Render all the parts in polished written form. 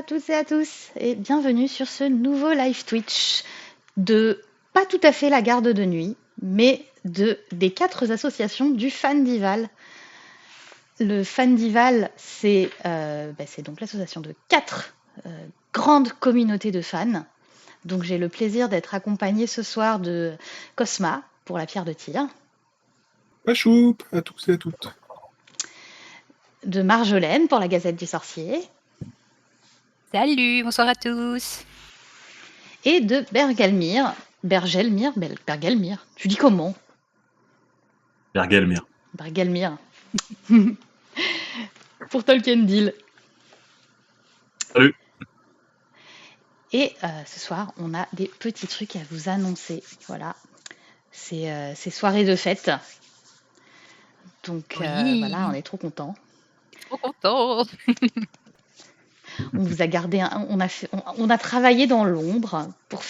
toutes et à tous et bienvenue sur ce nouveau live Twitch de pas tout à fait la garde de nuit, mais des 4 associations du Fandival. Le Fandival, c'est donc l'association de 4 grandes communautés de fans. Donc j'ai le plaisir d'être accompagnée ce soir de Cosma pour la pierre de tir, Pachoup à tous et à toutes. de Marjolaine pour la Gazette du Sorcier Salut, bonsoir à tous. et de Bergelmir. Tu dis comment? Bergelmir. Bergelmir. Pour Tolkien Deal. Salut. Et ce soir, on a des petits trucs à vous annoncer. Voilà, c'est soirée de fête. Donc Oui. voilà, on est trop contents. Trop content. On vous a gardé, on a travaillé dans l'ombre pour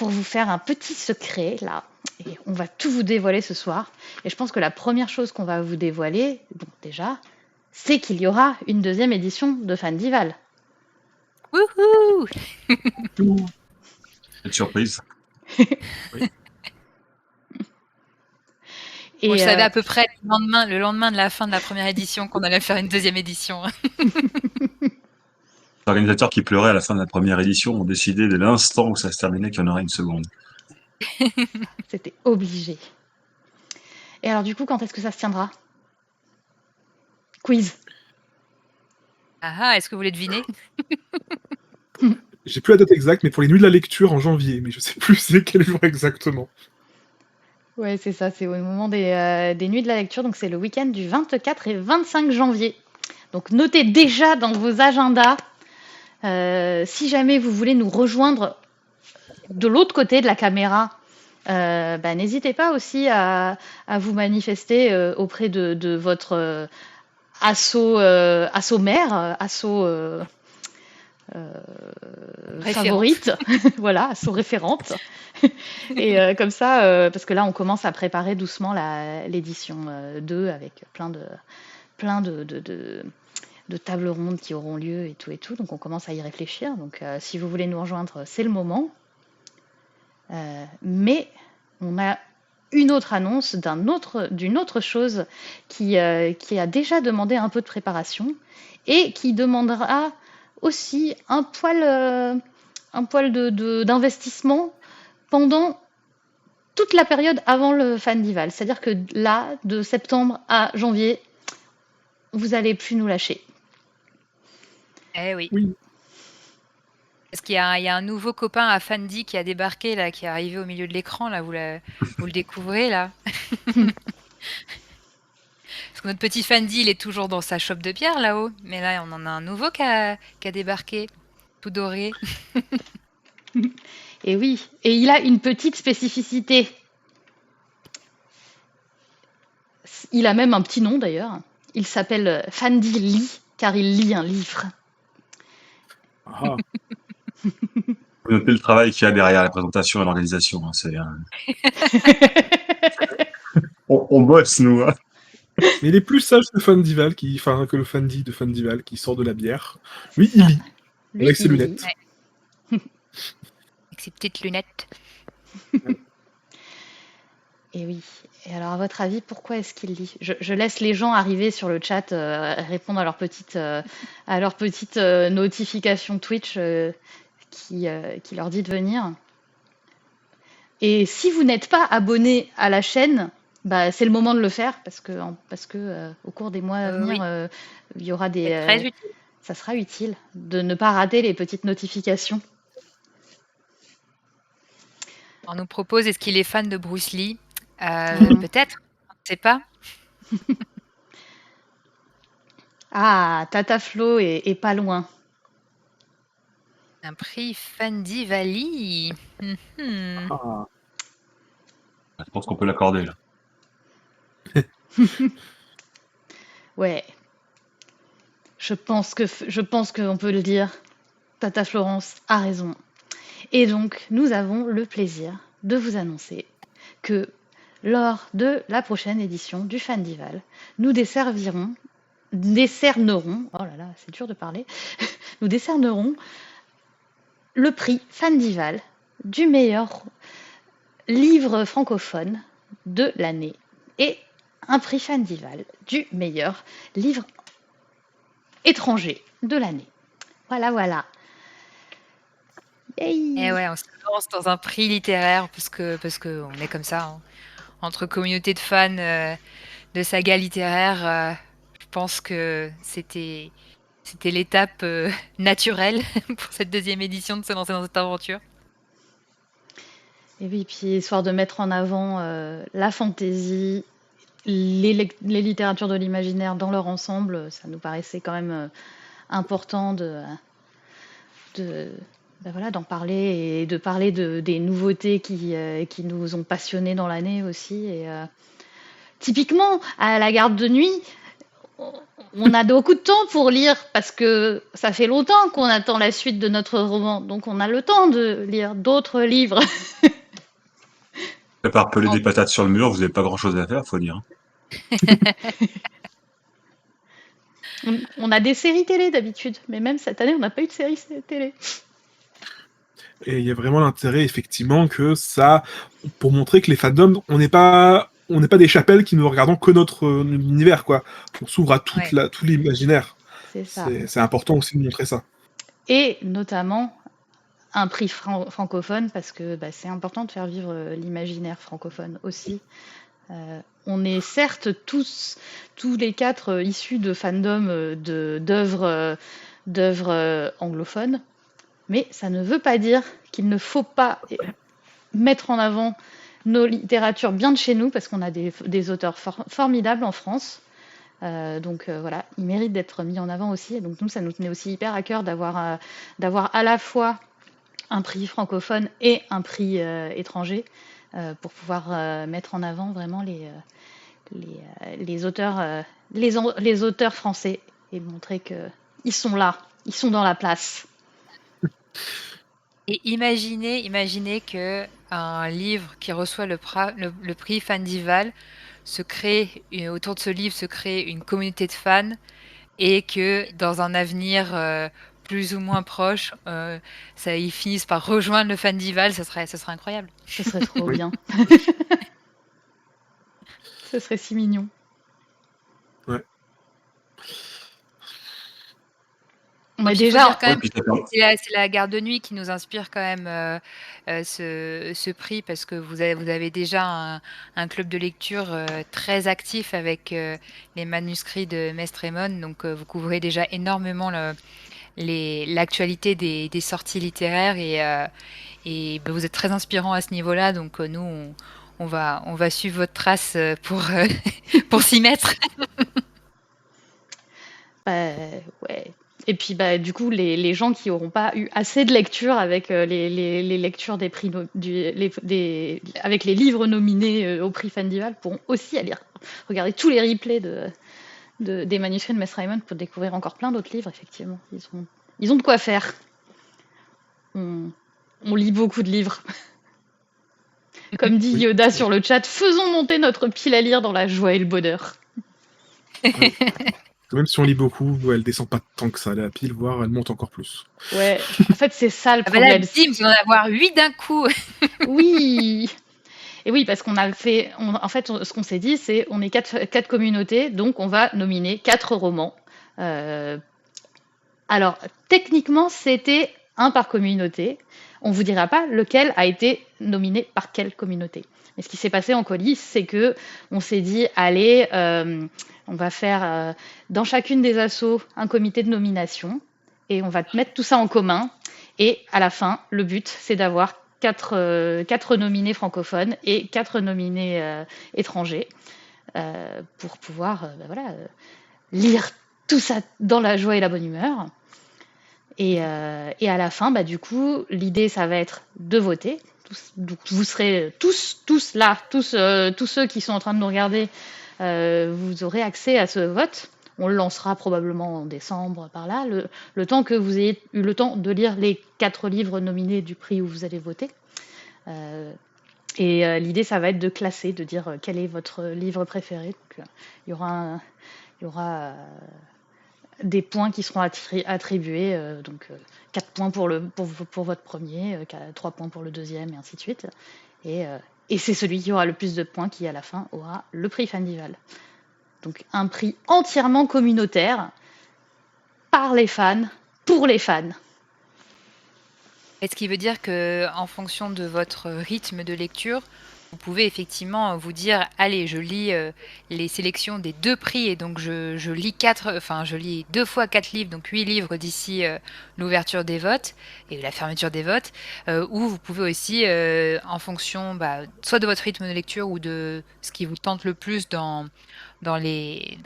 vous faire un petit secret là. Et on va tout vous dévoiler ce soir. Et je pense que la première chose qu'on va vous dévoiler, donc déjà, c'est qu'il y aura une 2e édition de Fandival. Wouhou. Quelle surprise. Et On le savait à peu près le lendemain de la fin de la première édition qu'on allait faire une 2e édition. Les organisateurs qui pleuraient à la fin de la première édition ont décidé dès l'instant où ça se terminait qu'il y en aurait une seconde. C'était obligé. Et alors du coup, quand est-ce que ça se tiendra? Quiz. Ah, est-ce que vous voulez deviner? J'ai plus la date exacte, mais pour les nuits de la lecture en janvier, mais je sais plus c'est quel jour exactement. Ouais, c'est ça, c'est au moment des nuits de la lecture, donc c'est le week-end du 24 et 25 janvier. Donc notez déjà dans vos agendas, si jamais vous voulez nous rejoindre de l'autre côté de la caméra, n'hésitez pas aussi à vous manifester auprès de votre asso mère, favorite, voilà, asso référente. Et comme ça, parce que là, on commence à préparer doucement l'édition 2 avec plein de tables rondes qui auront lieu et tout. Donc on commence à y réfléchir. Donc si vous voulez nous rejoindre, c'est le moment. Mais on a une autre annonce d'une autre chose qui a déjà demandé un peu de préparation et qui demandera aussi un poil d'investissement pendant toute la période avant le Fandival. C'est-à-dire que là, de septembre à janvier, vous n'allez plus nous lâcher. Eh oui. Oui. Parce qu'il y a un nouveau copain à Fandi qui a débarqué, là, qui est arrivé au milieu de l'écran, là, vous le découvrez, là. Parce que notre petit Fandi, il est toujours dans sa chope de bière, là-haut. Mais là, on en a un nouveau qui a débarqué, tout doré. Et oui, et il a une petite spécificité. Il a même un petit nom, d'ailleurs. Il s'appelle Fandi Lee, car il lit un livre. Ah. Vous notez le travail qu'il y a derrière la présentation et l'organisation. Hein, on bosse, nous. Hein. Mais il est plus sage que Fandival, que le Fandi de Fandival qui sort de la bière. Lui, il lit. Lui, Avec ses il lunettes. lit. Avec ses petites lunettes. Et oui. Et alors, à votre avis, pourquoi est-ce qu'il lit? Je laisse les gens arriver sur le chat, répondre à leur petite notification Twitch qui leur dit de venir. Et si vous n'êtes pas abonné à la chaîne, c'est le moment de le faire parce que au cours des mois à venir, il y aura ça sera utile de ne pas rater les petites notifications. On nous propose, est-ce qu'il est fan de Bruce Lee? Peut-être, on ne sait pas. Ah, Tata Flo est pas loin. Un prix Fandivali. Ah. Je pense qu'on peut l'accorder, là. Ouais. Je pense qu'on peut le dire. Tata Florence a raison. Et donc, nous avons le plaisir de vous annoncer que lors de la prochaine édition du Fandival, nous desservirons décernerons, oh là là, c'est dur de parler, nous décernerons le prix Fandival du meilleur livre francophone de l'année et un prix Fandival du meilleur livre étranger de l'année. Voilà. Et Yay. ouais, on se lance dans un prix littéraire parce que on est comme ça, hein. Entre communauté de fans de sagas littéraires, je pense que c'était l'étape naturelle pour cette deuxième édition de se lancer dans cette aventure. Et oui, puis histoire de mettre en avant la fantaisie, les littératures de l'imaginaire dans leur ensemble, ça nous paraissait quand même important d'en parler et de parler des nouveautés qui nous ont passionnés dans l'année aussi. Et typiquement, à la garde de nuit, on a beaucoup de temps pour lire parce que ça fait longtemps qu'on attend la suite de notre roman, donc on a le temps de lire d'autres livres. À part peler des patates sur le mur, vous n'avez pas grand-chose à faire, faut dire. On a des séries télé d'habitude, mais même cette année, on n'a pas eu de série télé. Et il y a vraiment l'intérêt, effectivement, que ça, pour montrer que les fandoms, on n'est pas des chapelles qui ne regardons que notre univers, quoi. On s'ouvre à tout l'imaginaire. C'est ça. C'est important aussi de montrer ça. Et notamment un prix francophone, parce que c'est important de faire vivre l'imaginaire francophone aussi. On est certes tous les quatre issus de fandoms d'œuvres anglophones, mais ça ne veut pas dire qu'il ne faut pas mettre en avant nos littératures bien de chez nous, parce qu'on a des auteurs formidables en France. Donc voilà, ils méritent d'être mis en avant aussi. Et donc nous, ça nous tenait aussi hyper à cœur d'avoir à la fois un prix francophone et un prix étranger pour pouvoir mettre en avant vraiment les auteurs français et montrer qu'ils sont là, ils sont dans la place. Et imaginez que un livre qui reçoit le prix Fandival autour de ce livre se crée une communauté de fans et que dans un avenir plus ou moins proche, ils finissent par rejoindre le Fandival, ce serait incroyable. Ce serait trop bien. Ce serait si mignon. Ouais. Mais déjà, c'est la garde de nuit qui nous inspire quand même ce prix, parce que vous avez déjà un club de lecture très actif avec les manuscrits de Mestre Raymond, donc vous couvrez déjà énormément l'actualité des sorties littéraires et vous êtes très inspirant à ce niveau-là, donc nous on va suivre votre trace pour s'y mettre. Ouais. Et puis du coup, les gens qui n'auront pas eu assez de lecture avec les lectures des prix avec les livres nominés au prix Fandival pourront aussi aller regarder tous les replays des manuscrits de Mestre Raymond pour découvrir encore plein d'autres livres. Effectivement, ils ont de quoi faire. On lit beaucoup de livres. Comme dit Yoda sur le chat, faisons monter notre pile à lire dans la joie et le bonheur. Ouais. Même si on lit beaucoup, elle descend pas tant que ça, la pile, voire elle monte encore plus. Ouais, en fait, c'est ça le problème. Là, vous en avoir 8 d'un coup. Oui. Et oui, parce qu'on a fait. En fait, ce qu'on s'est dit, c'est on est quatre communautés, donc on va nominer 4 romans. Alors, techniquement, c'était un par communauté. On vous dira pas lequel a été nominé par quelle communauté. Mais ce qui s'est passé en coulisses, c'est que on s'est dit, allez, on va faire dans chacune des assos un comité de nomination et on va mettre tout ça en commun. Et à la fin, le but, c'est d'avoir 4 nominés francophones et 4 nominés étrangers pour pouvoir lire tout ça dans la joie et la bonne humeur. Et à la fin, du coup, l'idée, ça va être de voter. Donc, vous serez tous là, tous ceux qui sont en train de nous regarder, vous aurez accès à ce vote. On le lancera probablement en décembre, par là, le temps que vous ayez eu le temps de lire les 4 livres nominés du prix où vous allez voter. Et l'idée, ça va être de classer, de dire quel est votre livre préféré. Donc, il y aura il y aura des points qui seront attribués, donc 4 points pour votre premier, 3 points pour le deuxième, et ainsi de suite. Et c'est celui qui aura le plus de points qui, à la fin, aura le prix Fandival. Donc un prix entièrement communautaire, par les fans, pour les fans. Est-ce qui veut dire que, en fonction de votre rythme de lecture, vous pouvez effectivement vous dire allez, je lis les sélections des 2 prix et donc je lis 2 fois 4 livres, donc 8 livres d'ici l'ouverture des votes et la fermeture des votes, ou vous pouvez aussi, en fonction soit de votre rythme de lecture ou de ce qui vous tente le plus dans les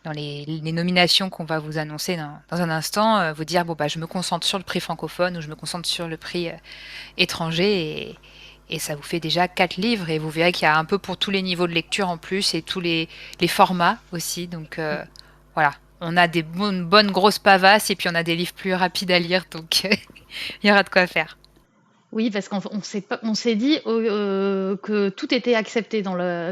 nominations qu'on va vous annoncer dans un instant, vous dire je me concentre sur le prix francophone ou je me concentre sur le prix étranger et ça vous fait déjà 4 livres et vous verrez qu'il y a un peu pour tous les niveaux de lecture en plus et tous les formats aussi. Donc voilà, on a des bonnes grosses pavasses et puis on a des livres plus rapides à lire, donc il y aura de quoi faire. Oui, parce qu'on s'est dit que tout était accepté,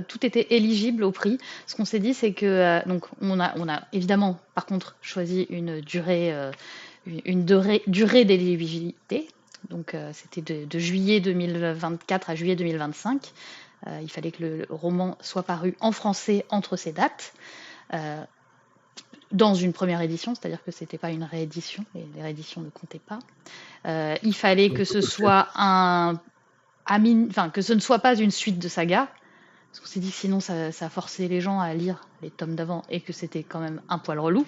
tout était éligible au prix. Ce qu'on s'est dit, c'est que donc on a évidemment, par contre, choisi une durée d'éligibilité. Donc c'était de juillet 2024 à juillet 2025. Il fallait que le roman soit paru en français entre ces dates. Dans une première édition, c'est-à-dire que c'était pas une réédition, et les rééditions ne comptaient pas. Il fallait que ce soit que ce ne soit pas une suite de saga, parce qu'on s'est dit que sinon ça forçait les gens à lire les tomes d'avant et que c'était quand même un poil relou.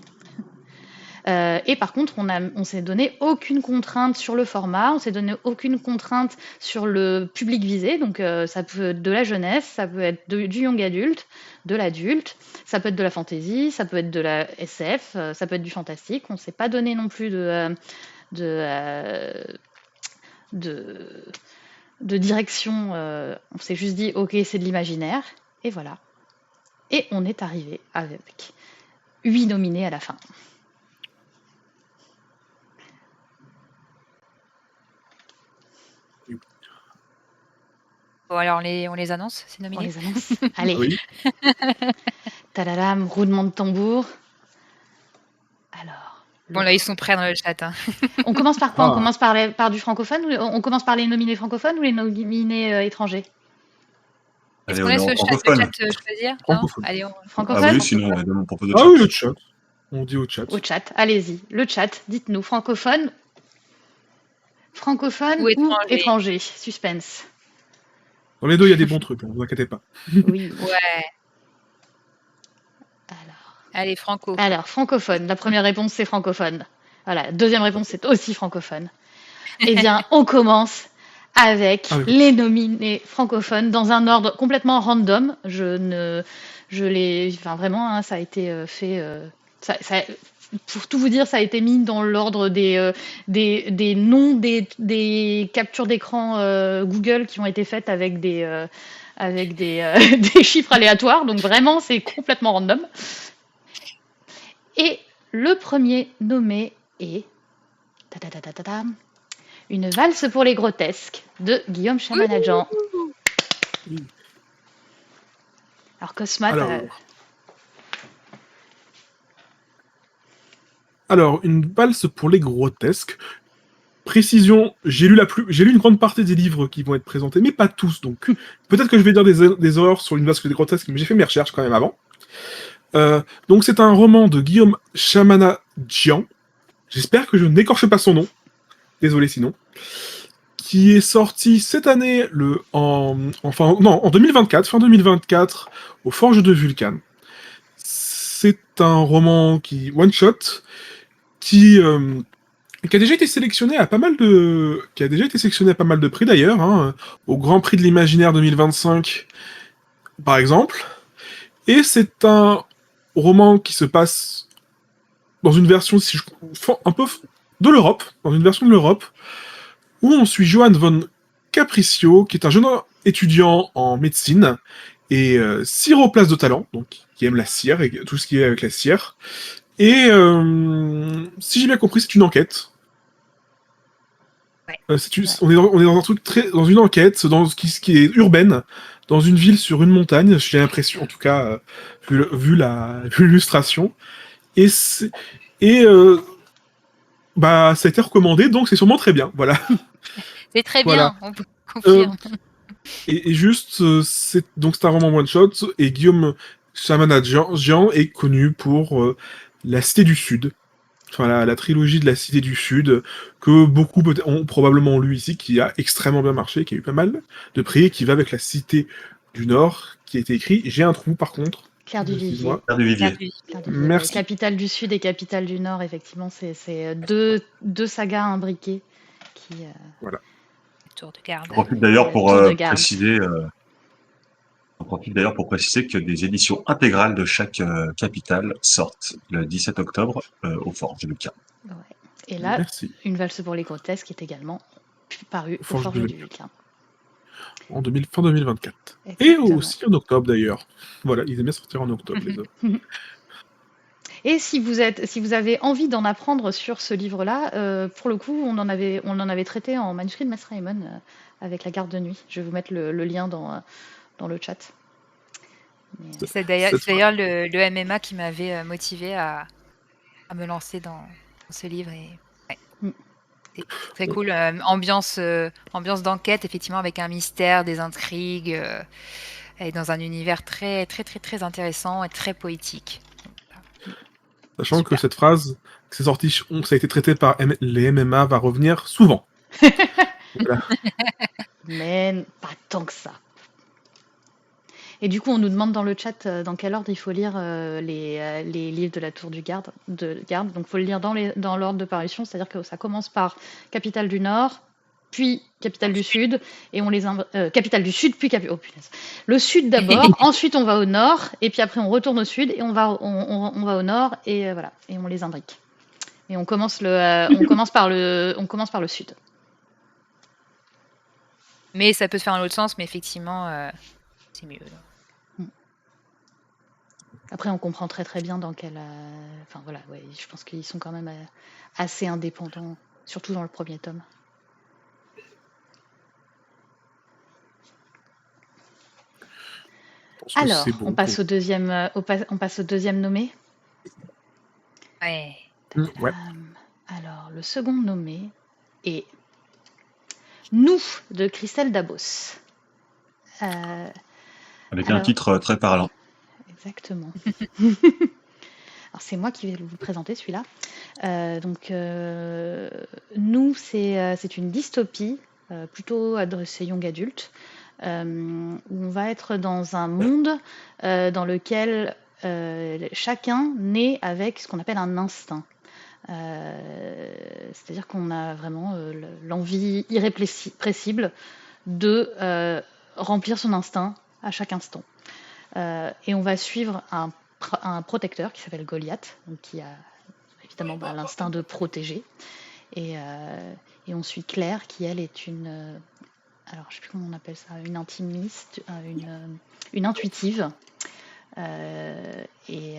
Et par contre, on s'est donné aucune contrainte sur le format, on s'est donné aucune contrainte sur le public visé. Donc ça peut être de la jeunesse, ça peut être du young adulte, de l'adulte, ça peut être de la fantasy, ça peut être de la SF, ça peut être du fantastique. On s'est pas donné non plus de direction. On s'est juste dit ok, c'est de l'imaginaire, et voilà. Et on est arrivé avec 8 nominés à la fin. Bon, alors on les annonce, ces On nominés. les annonce. Allez. Oui. Tadadam, roulement de tambour. Alors. Bon, là, ils sont prêts dans le chat. Hein. On commence par quoi? Ah. On commence par du francophone ou on commence par les nominés francophones ou les nominés étrangers? Est-ce Allez, qu'on on est laisse en le francophone. chat choisir? Non Francophone. Allez, Francophone? Ah oui, sinon on propose le Ah chat. oui, le chat. On dit au chat. Au chat, allez-y. Le chat, dites-nous. Francophone Ou ou étranger. étranger? Suspense. Dans les deux, il y a des bons trucs, ne vous inquiétez pas. Oui. Ouais. Alors. Allez, franco. Alors, francophone. La première réponse, c'est francophone. Voilà. Deuxième réponse, c'est aussi francophone. Eh bien, on commence avec les nominés francophones dans un ordre complètement random. Vraiment, hein, ça a été fait. Pour tout vous dire, ça a été mis dans l'ordre des noms des captures d'écran Google qui ont été faites avec des chiffres aléatoires. Donc vraiment, c'est complètement random. Et le premier nommé est Une valse pour les grotesques de Guillaume Chamanadjan. Alors Cosma, Alors, une valse pour les grotesques. Précision, j'ai lu une grande partie des livres qui vont être présentés, mais pas tous, donc peut-être que je vais dire des erreurs sur une valse pour les grotesques, mais j'ai fait mes recherches quand même avant. Donc c'est un roman de Guillaume Chamanadjan. J'espère que je n'écorche pas son nom. Désolé sinon. Qui est sorti cette année en 2024, fin 2024, aux Forges de Vulcain. C'est un roman one shot qui a déjà été sélectionné à pas mal de prix d'ailleurs, hein, au Grand Prix de l'Imaginaire 2025 par exemple. Et c'est un roman qui se passe dans une version un peu de l'Europe, où on suit Johan von Capriccio, qui est un jeune étudiant en médecine et ciroplaste de talent, donc qui aime la cire et tout ce qui est avec la cire. Et si j'ai bien compris, c'est une enquête. Ouais. On est dans un truc dans une enquête, dans ce qui est urbaine, dans une ville sur une montagne, j'ai l'impression, en tout cas, vu l'illustration. Et, bah, ça a été recommandé, donc c'est sûrement très bien. Voilà. C'est très Voilà. bien, on peut confirmer. Et juste, c'est un roman one-shot, et Guillaume Chamanadjian est connu pour La Cité du Sud. Enfin, la trilogie de La Cité du Sud, que beaucoup ont probablement lu ici, qui a extrêmement bien marché, qui a eu pas mal de prix, qui va avec La Cité du Nord, qui a été écrit. J'ai un trou, par contre. Claire du Vivier. Excuse-moi. Pierre Duvivier. Claire du Vivier. Merci. Capitale du Sud et Capitale du Nord, effectivement, c'est deux sagas imbriquées qui. Voilà. Tour de garde. Je profite d'ailleurs pour Tour de garde. préciser. On profite d'ailleurs pour préciser que des éditions intégrales de chaque capitale sortent le 17 octobre au Forges du Vulcain. Ouais. Et là, Merci. Une valse pour les grotesques est également paru au Forges Forges du du Vulcain. En fin 2024. Et Exactement. aussi en octobre, d'ailleurs. Voilà, ils aiment bien sortir en octobre, les œuvres. Et si vous avez envie d'en apprendre sur ce livre-là, pour le coup, on en avait traité en manuscrit de Mass Raymond avec La Garde de Nuit. Je vais vous mettre le lien dans le chat. Mais, C'est d'ailleurs le MMA qui m'avait motivé à me lancer dans ce livre. Et ouais. C'est très cool. Ambiance d'enquête, effectivement, avec un mystère, des intrigues, et dans un univers très, très, très, très intéressant et très poétique. Sachant Super. que cette phrase, que c'est sorti, ça a été traité par les MMA, va revenir souvent. Voilà. Mais pas tant que ça. Et du coup, on nous demande dans le chat dans quel ordre il faut lire les livres de la Tour de Garde. Donc, il faut le lire dans l'ordre de parution, c'est-à-dire que ça commence par Capitale du Nord, puis Capitale du Sud, et on les Capitale du Sud, puis oh punaise. Le Sud d'abord, ensuite on va au Nord, et puis après on retourne au Sud, et on va au Nord, et voilà, et on les imbrique. Et on commence par le Sud. Mais ça peut se faire dans l'autre sens, mais effectivement, c'est mieux. Après, on comprend très très bien dans quel. Enfin voilà, ouais, je pense qu'ils sont quand même assez indépendants, surtout dans le premier tome. Alors, on passe au deuxième nommé. Ouais. Ouais. Alors, le second nommé est Nous de Christelle Dabos. Avec un titre très parlant. Exactement. Alors, c'est moi qui vais vous présenter celui-là. Nous, c'est une dystopie plutôt adressée young adulte, où on va être dans un monde dans lequel chacun naît avec ce qu'on appelle un instinct. C'est-à-dire qu'on a vraiment l'envie irrépressible de remplir son instinct à chaque instant. Et on va suivre un protecteur qui s'appelle Goliath, donc qui a évidemment l'instinct de protéger. Et on suit Claire, qui elle est une... alors je sais plus comment on appelle ça, une intimiste, une intuitive, et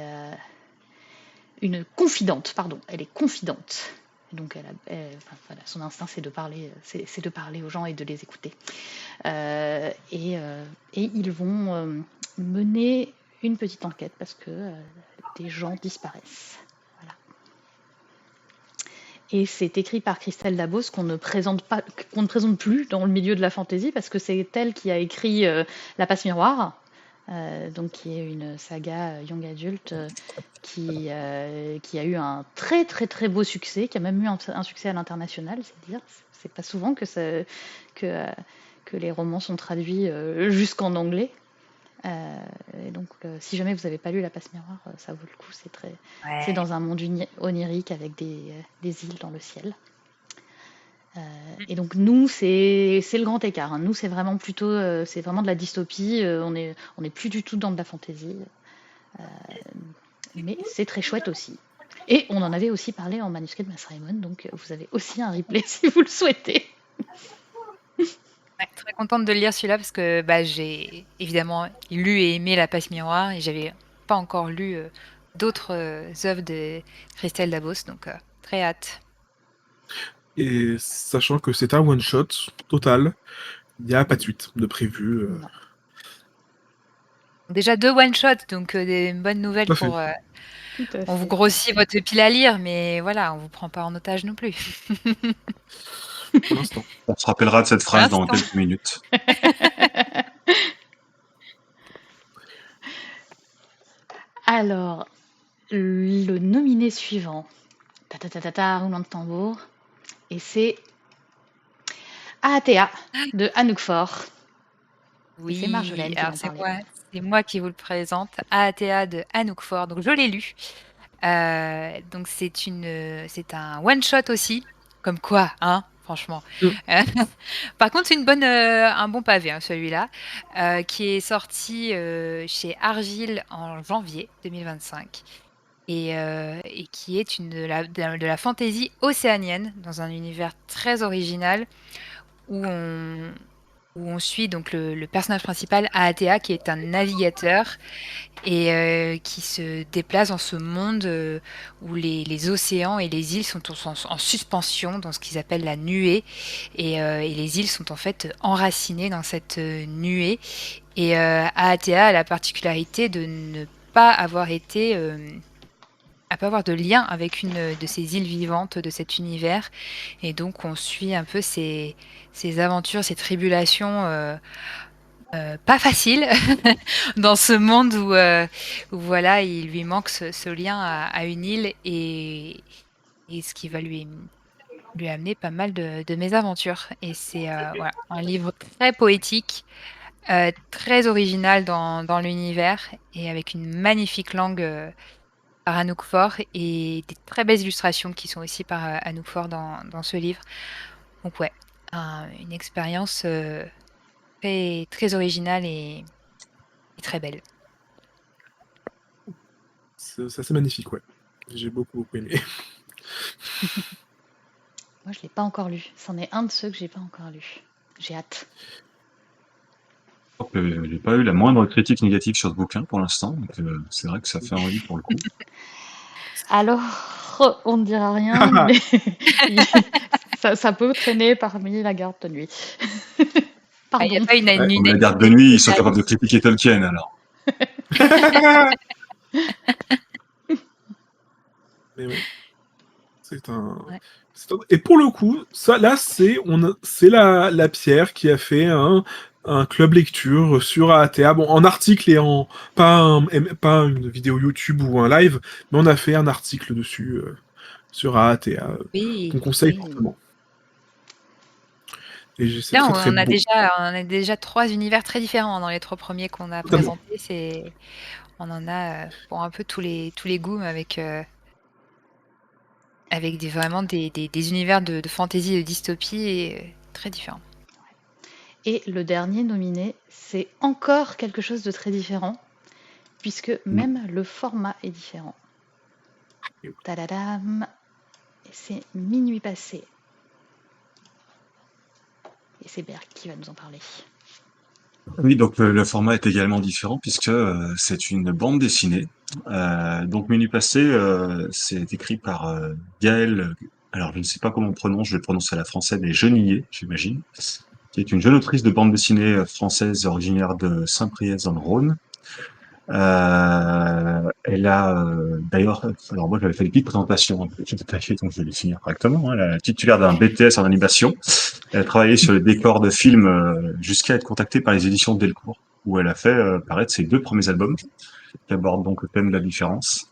une confidente, pardon, elle est confidente. Donc voilà, son instinct c'est de parler aux gens et de les écouter. Et ils vont mener une petite enquête parce que des gens disparaissent. Voilà. Et c'est écrit par Christelle Dabos qu'on ne présente plus dans le milieu de la fantasy parce que c'est elle qui a écrit La Passe Miroir, donc qui est une saga young adulte qui a eu un très très très beau succès, qui a même eu un succès à l'international, c'est dire. C'est pas souvent que les romans sont traduits jusqu'en anglais. Et donc, si jamais vous n'avez pas lu La Passe Miroir, ça vaut le coup. C'est dans un monde onirique avec des îles dans le ciel. Et donc nous, c'est le grand écart. Hein. Nous, c'est vraiment de la dystopie. On est plus du tout dans de la fantaisie. Mais c'est très chouette aussi. Et on en avait aussi parlé en manuscrit de Mass Raymond, donc vous avez aussi un replay si vous le souhaitez. Ouais, très contente de lire celui-là parce que j'ai évidemment lu et aimé La Passe Miroir et j'avais pas encore lu d'autres œuvres de Christelle Dabos, donc très hâte. Et sachant que c'est un one-shot total, il n'y a pas de suite de prévu. Non. Déjà 2 one shots, donc des bonnes nouvelles Tout à fait. pour, Tout à on vous fait. grossit votre pile à lire, mais voilà, on vous prend pas en otage non plus. Pour l'instant. On se rappellera de cette Pour phrase dans l'instant. quelques minutes. Alors, le nominé suivant. Roulement de tambour. Et c'est Aatea de Anouk Fort. Oui, c'est Marjolaine qui va alors en parler. c'est moi qui vous le présente, Aatea de Anouk Fort. Donc je l'ai lu. Donc c'est un one shot aussi, comme quoi, hein, franchement. Mm. Par contre, c'est un bon pavé, hein, celui-là, qui est sorti chez Argile en janvier 2025 et qui est de la fantaisie océanienne dans un univers très original où on suit donc le personnage principal, Aatea, qui est un navigateur et qui se déplace dans ce monde où les océans et les îles sont en suspension dans ce qu'ils appellent la nuée. Et les îles sont en fait enracinées dans cette nuée. Et Aatea a la particularité de ne pas avoir été... à pas avoir de lien avec une de ces îles vivantes de cet univers. Et donc on suit un peu ses aventures, ses tribulations pas faciles dans ce monde où voilà, il lui manque ce lien à une île et ce qui va lui amener pas mal de mésaventures. Et c'est voilà, un livre très poétique, très original dans l'univers et avec une magnifique langue par Anouk Fort et des très belles illustrations qui sont aussi par Anouk Fort dans ce livre. Donc ouais, une expérience très, très originale et très belle. C'est magnifique, ouais. J'ai beaucoup aimé. Moi, je l'ai pas encore lu. C'en est un de ceux que j'ai pas encore lu. J'ai hâte. J'ai pas eu la moindre critique négative sur ce bouquin pour l'instant, donc c'est vrai que ça fait envie pour le coup. Alors, on ne dira rien, mais ça peut traîner parmi la garde de nuit. Il n'y a Pardon. pas une Comme la garde de nuit, ils sont capables de critiquer Tolkien alors. Mais ouais. C'est un... Ouais. Et pour le coup, ça, là, c'est la Pierre qui a fait un club lecture sur Aatea. Bon, en article et en... Pas une vidéo YouTube ou un live, mais on a fait un article dessus sur Aatea Oui. qu'on conseille Oui. fortement. Et c'est Là, très on a beau. déjà 3 univers très différents dans les 3 premiers qu'on a Totalement. présentés. On en a pour un peu tous les goûts, avec vraiment des univers de fantaisie et de dystopie très différents. Et le dernier nominé, c'est encore quelque chose de très différent, puisque même le format est différent. Tadadam. Et c'est Minuit passé. Et c'est Berg qui va nous en parler. Oui, donc le format est également différent puisque c'est une bande dessinée. Donc Minuit passé, c'est écrit par Gaëlle, alors je ne sais pas comment on prononce, je le prononce à la française, mais Genillet, j'imagine, qui est une jeune autrice de bande dessinée française originaire de Saint-Priest dans le Rhône. Elle a d'ailleurs, alors moi j'avais fait des petites présentations un peu détaillées, donc je vais les finir correctement. Elle est titulaire d'un BTS en animation. Elle a travaillé sur les décors de films jusqu'à être contactée par les éditions Delcourt, où elle a fait paraître ses 2 premiers albums, qui abordent donc le thème de la différence.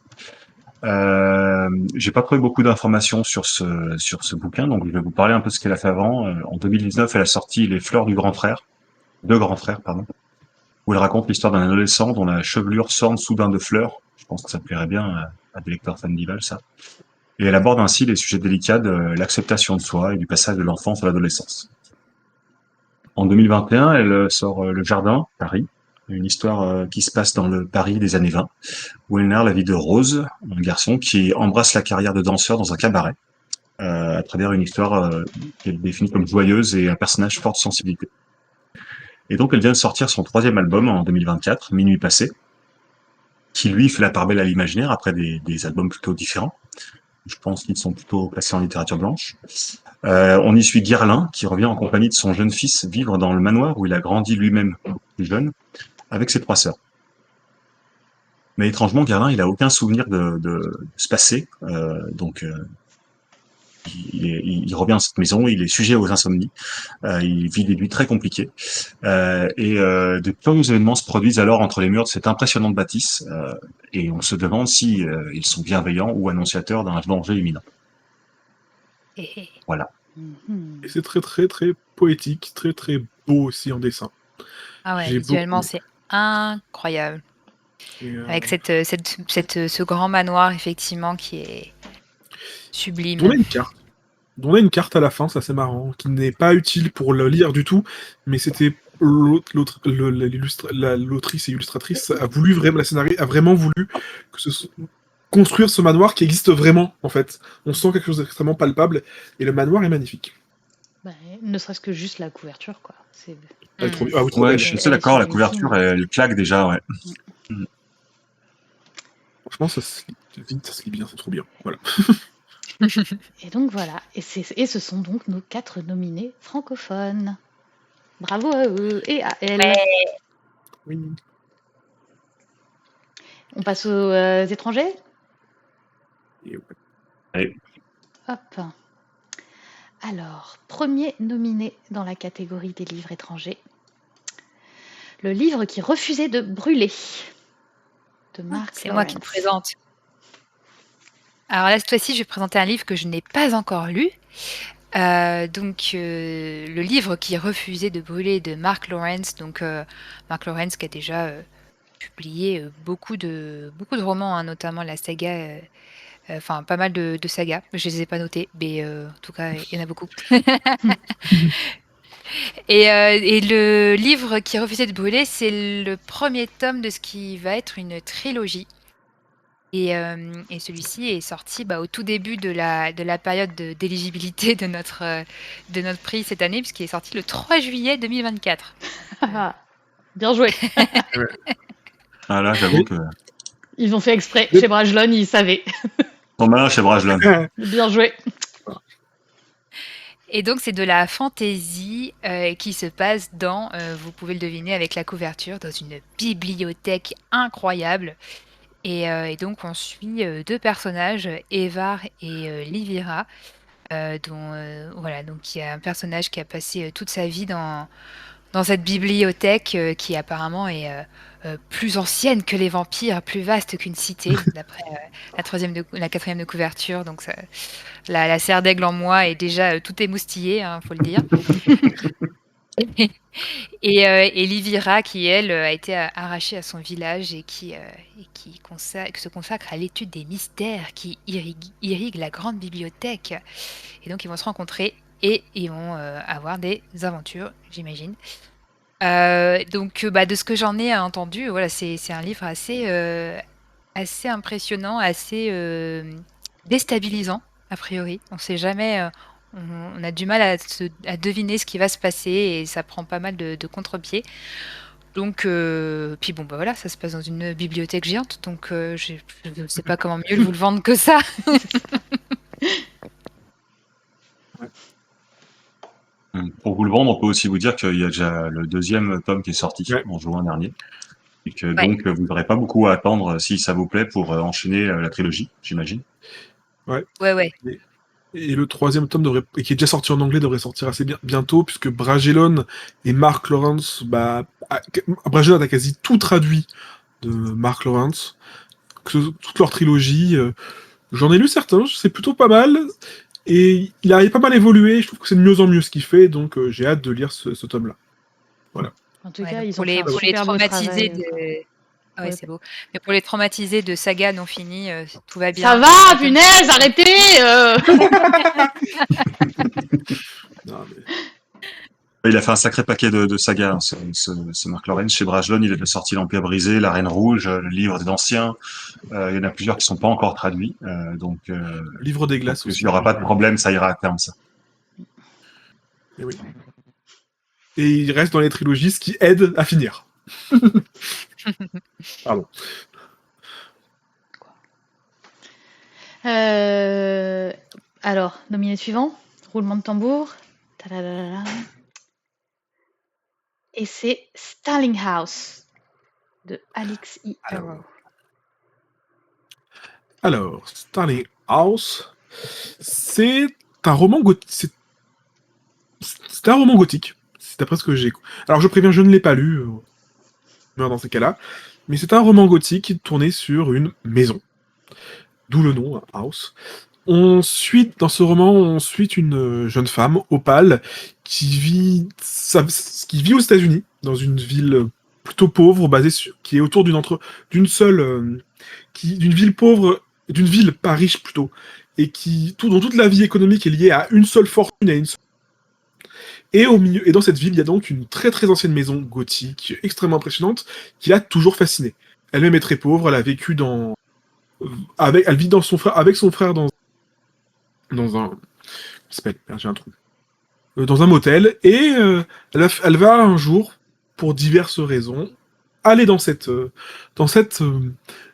J'ai pas trouvé beaucoup d'informations sur ce bouquin, donc je vais vous parler un peu de ce qu'elle a fait avant. En 2019, elle a sorti Les Fleurs du Grand Frère, Deux Grands Frères, pardon, où elle raconte l'histoire d'un adolescent dont la chevelure s'orne soudain de fleurs. Je pense que ça plairait bien à des lecteurs fans d'Ival, ça. Et elle aborde ainsi les sujets délicats de l'acceptation de soi et du passage de l'enfance à l'adolescence. En 2021, elle sort Le Jardin, Paris, une histoire qui se passe dans le Paris des années 20, où elle narre la vie de Rose, un garçon qui embrasse la carrière de danseur dans un cabaret, à travers une histoire qu'elle définit comme joyeuse et un personnage fort de sensibilité. Et donc elle vient de sortir son 3e album en 2024, Minuit passé, qui lui fait la part belle à l'imaginaire après des albums plutôt différents. Je pense qu'ils sont plutôt placés en littérature blanche. On y suit Guerlain, qui revient en compagnie de son jeune fils vivre dans le manoir où il a grandi lui-même plus jeune, avec ses 3 sœurs. Mais étrangement, Guerlain, il a aucun souvenir de ce passé, donc il revient dans cette maison, il est sujet aux insomnies, il vit des nuits très compliquées, de curieux événements se produisent alors entre les murs de cette impressionnante bâtisse, et on se demande si ils sont bienveillants ou annonciateurs d'un danger imminent. Et Voilà. Mhm. Et c'est très très très poétique, très très beau aussi en dessin. ah ouais, J'ai visuellement, beaucoup. c'est incroyable. Et, Avec ce grand manoir, effectivement, qui est dont sublime. on a une carte. Dont on a une carte à la fin, c'est assez marrant, qui n'est pas utile pour le lire du tout, mais c'était l'autrice et illustratrice a voulu vraiment, la scénariste a vraiment voulu que construire ce manoir qui existe vraiment, en fait. On sent quelque chose d'extrêmement palpable, et le manoir est magnifique. Bah, ne serait-ce que juste la couverture, quoi. Elle est trop, Mm. ah oui, trop Ouais, belle. je suis Elle, assez elle est d'accord, la sublimissime. couverture, elle claque déjà, ouais. Franchement, ça se lit bien, c'est trop bien. Voilà. Et donc voilà. Et ce sont donc nos 4 nominés francophones. Bravo à eux et à elles. Oui. On passe aux étrangers. Et ouais. Allez. Hop. Alors, premier nominé dans la catégorie des livres étrangers. Le livre qui refusait de brûler. De Mark C'est moi qui le Lawrence. présente. Alors là, cette fois-ci, je vais présenter un livre que je n'ai pas encore lu. Le livre qui refusait de brûler de Mark Lawrence. Mark Lawrence qui a déjà publié beaucoup de romans, hein, notamment la saga, enfin pas mal de sagas. Je les ai pas notés, mais en tout cas, il y en a beaucoup. Et le livre qui refusait de brûler, c'est le premier tome de ce qui va être une trilogie. Et celui-ci est sorti au tout début de la période d'éligibilité de notre prix cette année, puisqu'il est sorti le 3 juillet 2024. Bien joué. Ah là, j'avoue que Ils ont fait exprès. Oui. Chez Brajlon, ils savaient. ton malin chez Brajlon. Bien joué. Et donc, c'est de la fantaisie qui se passe vous pouvez le deviner avec la couverture, dans une bibliothèque incroyable. Et donc, on suit 2 personnages, Evar et Livira, donc il y a un personnage qui a passé toute sa vie dans cette bibliothèque qui apparemment est plus ancienne que les vampires, plus vaste qu'une cité, d'après la 4e de couverture. Donc la serre d'aigle en moi est déjà tout émoustillée, hein, faut le dire. Et Livira, qui elle a été arrachée à son village et qui se consacre à l'étude des mystères qui irriguent la grande bibliothèque. Et donc ils vont se rencontrer et ils vont avoir des aventures, j'imagine. De ce que j'en ai entendu, voilà, c'est un livre assez impressionnant, assez déstabilisant, a priori. On sait jamais, on a du mal à deviner ce qui va se passer et ça prend pas mal de contre-pied. Donc, puis bon, voilà, ça se passe dans une bibliothèque géante, donc je ne sais pas comment mieux vous le vendre que ça. Pour vous le vendre, on peut aussi vous dire qu'il y a déjà le 2e tome qui est sorti Ouais. en juin dernier. Et que Ouais. donc, vous n'aurez pas beaucoup à attendre si ça vous plaît pour enchaîner la trilogie, j'imagine. Ouais. Et le 3e tome et qui est déjà sorti en anglais, devrait sortir assez bientôt, puisque Brajlon et Mark Lawrence, Brajlon a quasi tout traduit de Mark Lawrence, toute leur trilogie. J'en ai lu certains, c'est plutôt pas mal, et il a pas mal évolué, je trouve que c'est de mieux en mieux ce qu'il fait, donc j'ai hâte de lire ce tome-là. En tout Ouais, cas, donc ils ont fait un pour les super beau traumatisés travail. quoi. Ah ouais, Ouais. c'est beau. Mais pour les traumatisés de saga non finie, tout va bien. Ça va, punaise, arrêtez Non, mais... Il a fait un sacré paquet de sagas, hein, ce Mark Lawrence. Chez Brajlon, il a sorti L'Empire brisé, La Reine rouge, le livre des Anciens. Il y en a plusieurs qui sont pas encore traduits. Le livre des glaces il aussi. n'y aura pas de problème, ça ira à terme, ça. Et oui. Et il reste dans les trilogies, ce qui aide à finir. Pardon. Alors, nominé suivant, roulement de tambour. Tadadadada. Et c'est Starling House de Alix E. Arrow. Alors, Starling House, c'est un roman gothique. C'est un roman gothique. C'est d'après ce que j'ai. Alors, je préviens, je ne l'ai pas lu dans ces cas-là. Mais c'est un roman gothique tourné sur une maison. D'où le nom, House. Dans ce roman, on suit une jeune femme, Opal, qui vit aux États-Unis, dans une ville plutôt pauvre, qui est autour d'une ville pauvre, d'une ville pas riche plutôt, et dont toute la vie économique est liée à une seule fortune, et dans cette ville, il y a donc une très très ancienne maison gothique, extrêmement impressionnante, qui l'a toujours fascinée. Elle-même est très pauvre, elle a vécu elle vit avec son frère dans un... j'ai un trou. Dans un motel, et elle va un jour, pour diverses raisons, aller dans cette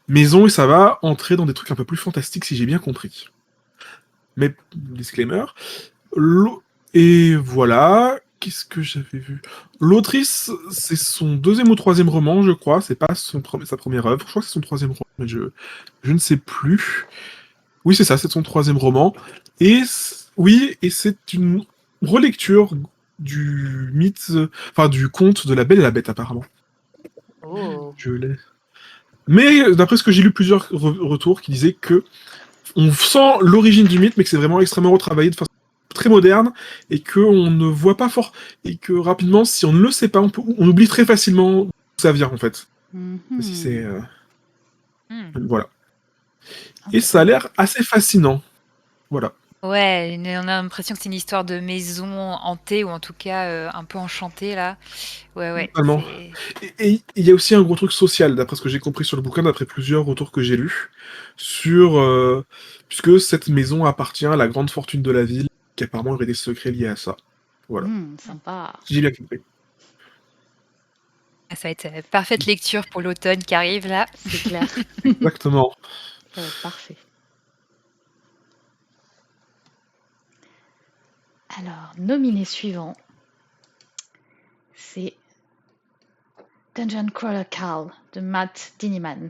maison, et ça va entrer dans des trucs un peu plus fantastiques, si j'ai bien compris. Mais, disclaimer. Et voilà, qu'est-ce que j'avais vu? L'autrice, c'est son deuxième ou troisième roman, je crois, c'est pas sa première œuvre, je crois que c'est son troisième roman, mais je ne sais plus. Oui, c'est ça, c'est son troisième roman. Et c'est une relecture du du conte de La Belle et la Bête, apparemment. Oh. Mais d'après ce que j'ai lu, plusieurs retours qui disaient que on sent l'origine du mythe, mais que c'est vraiment extrêmement retravaillé de façon très moderne, et qu'on ne voit pas fort, et que rapidement, si on ne le sait pas, on oublie très facilement d'où ça vient, en fait. Si c'est... Voilà. Et ça a l'air assez fascinant. Voilà. Ouais, on a l'impression que c'est une histoire de maison hantée, ou en tout cas un peu enchantée, là. Ouais. Totalement. Et il y a aussi un gros truc social, d'après ce que j'ai compris sur le bouquin, d'après plusieurs retours que j'ai lus, puisque cette maison appartient à la grande fortune de la ville, qui apparemment aurait des secrets liés à ça. Voilà. Sympa. Si j'ai bien compris. Ça va être parfaite lecture pour l'automne qui arrive, là. C'est clair. Exactement. Ça va être parfait. Alors, nominé suivant, c'est Dungeon Crawler Carl de Matt Diniman.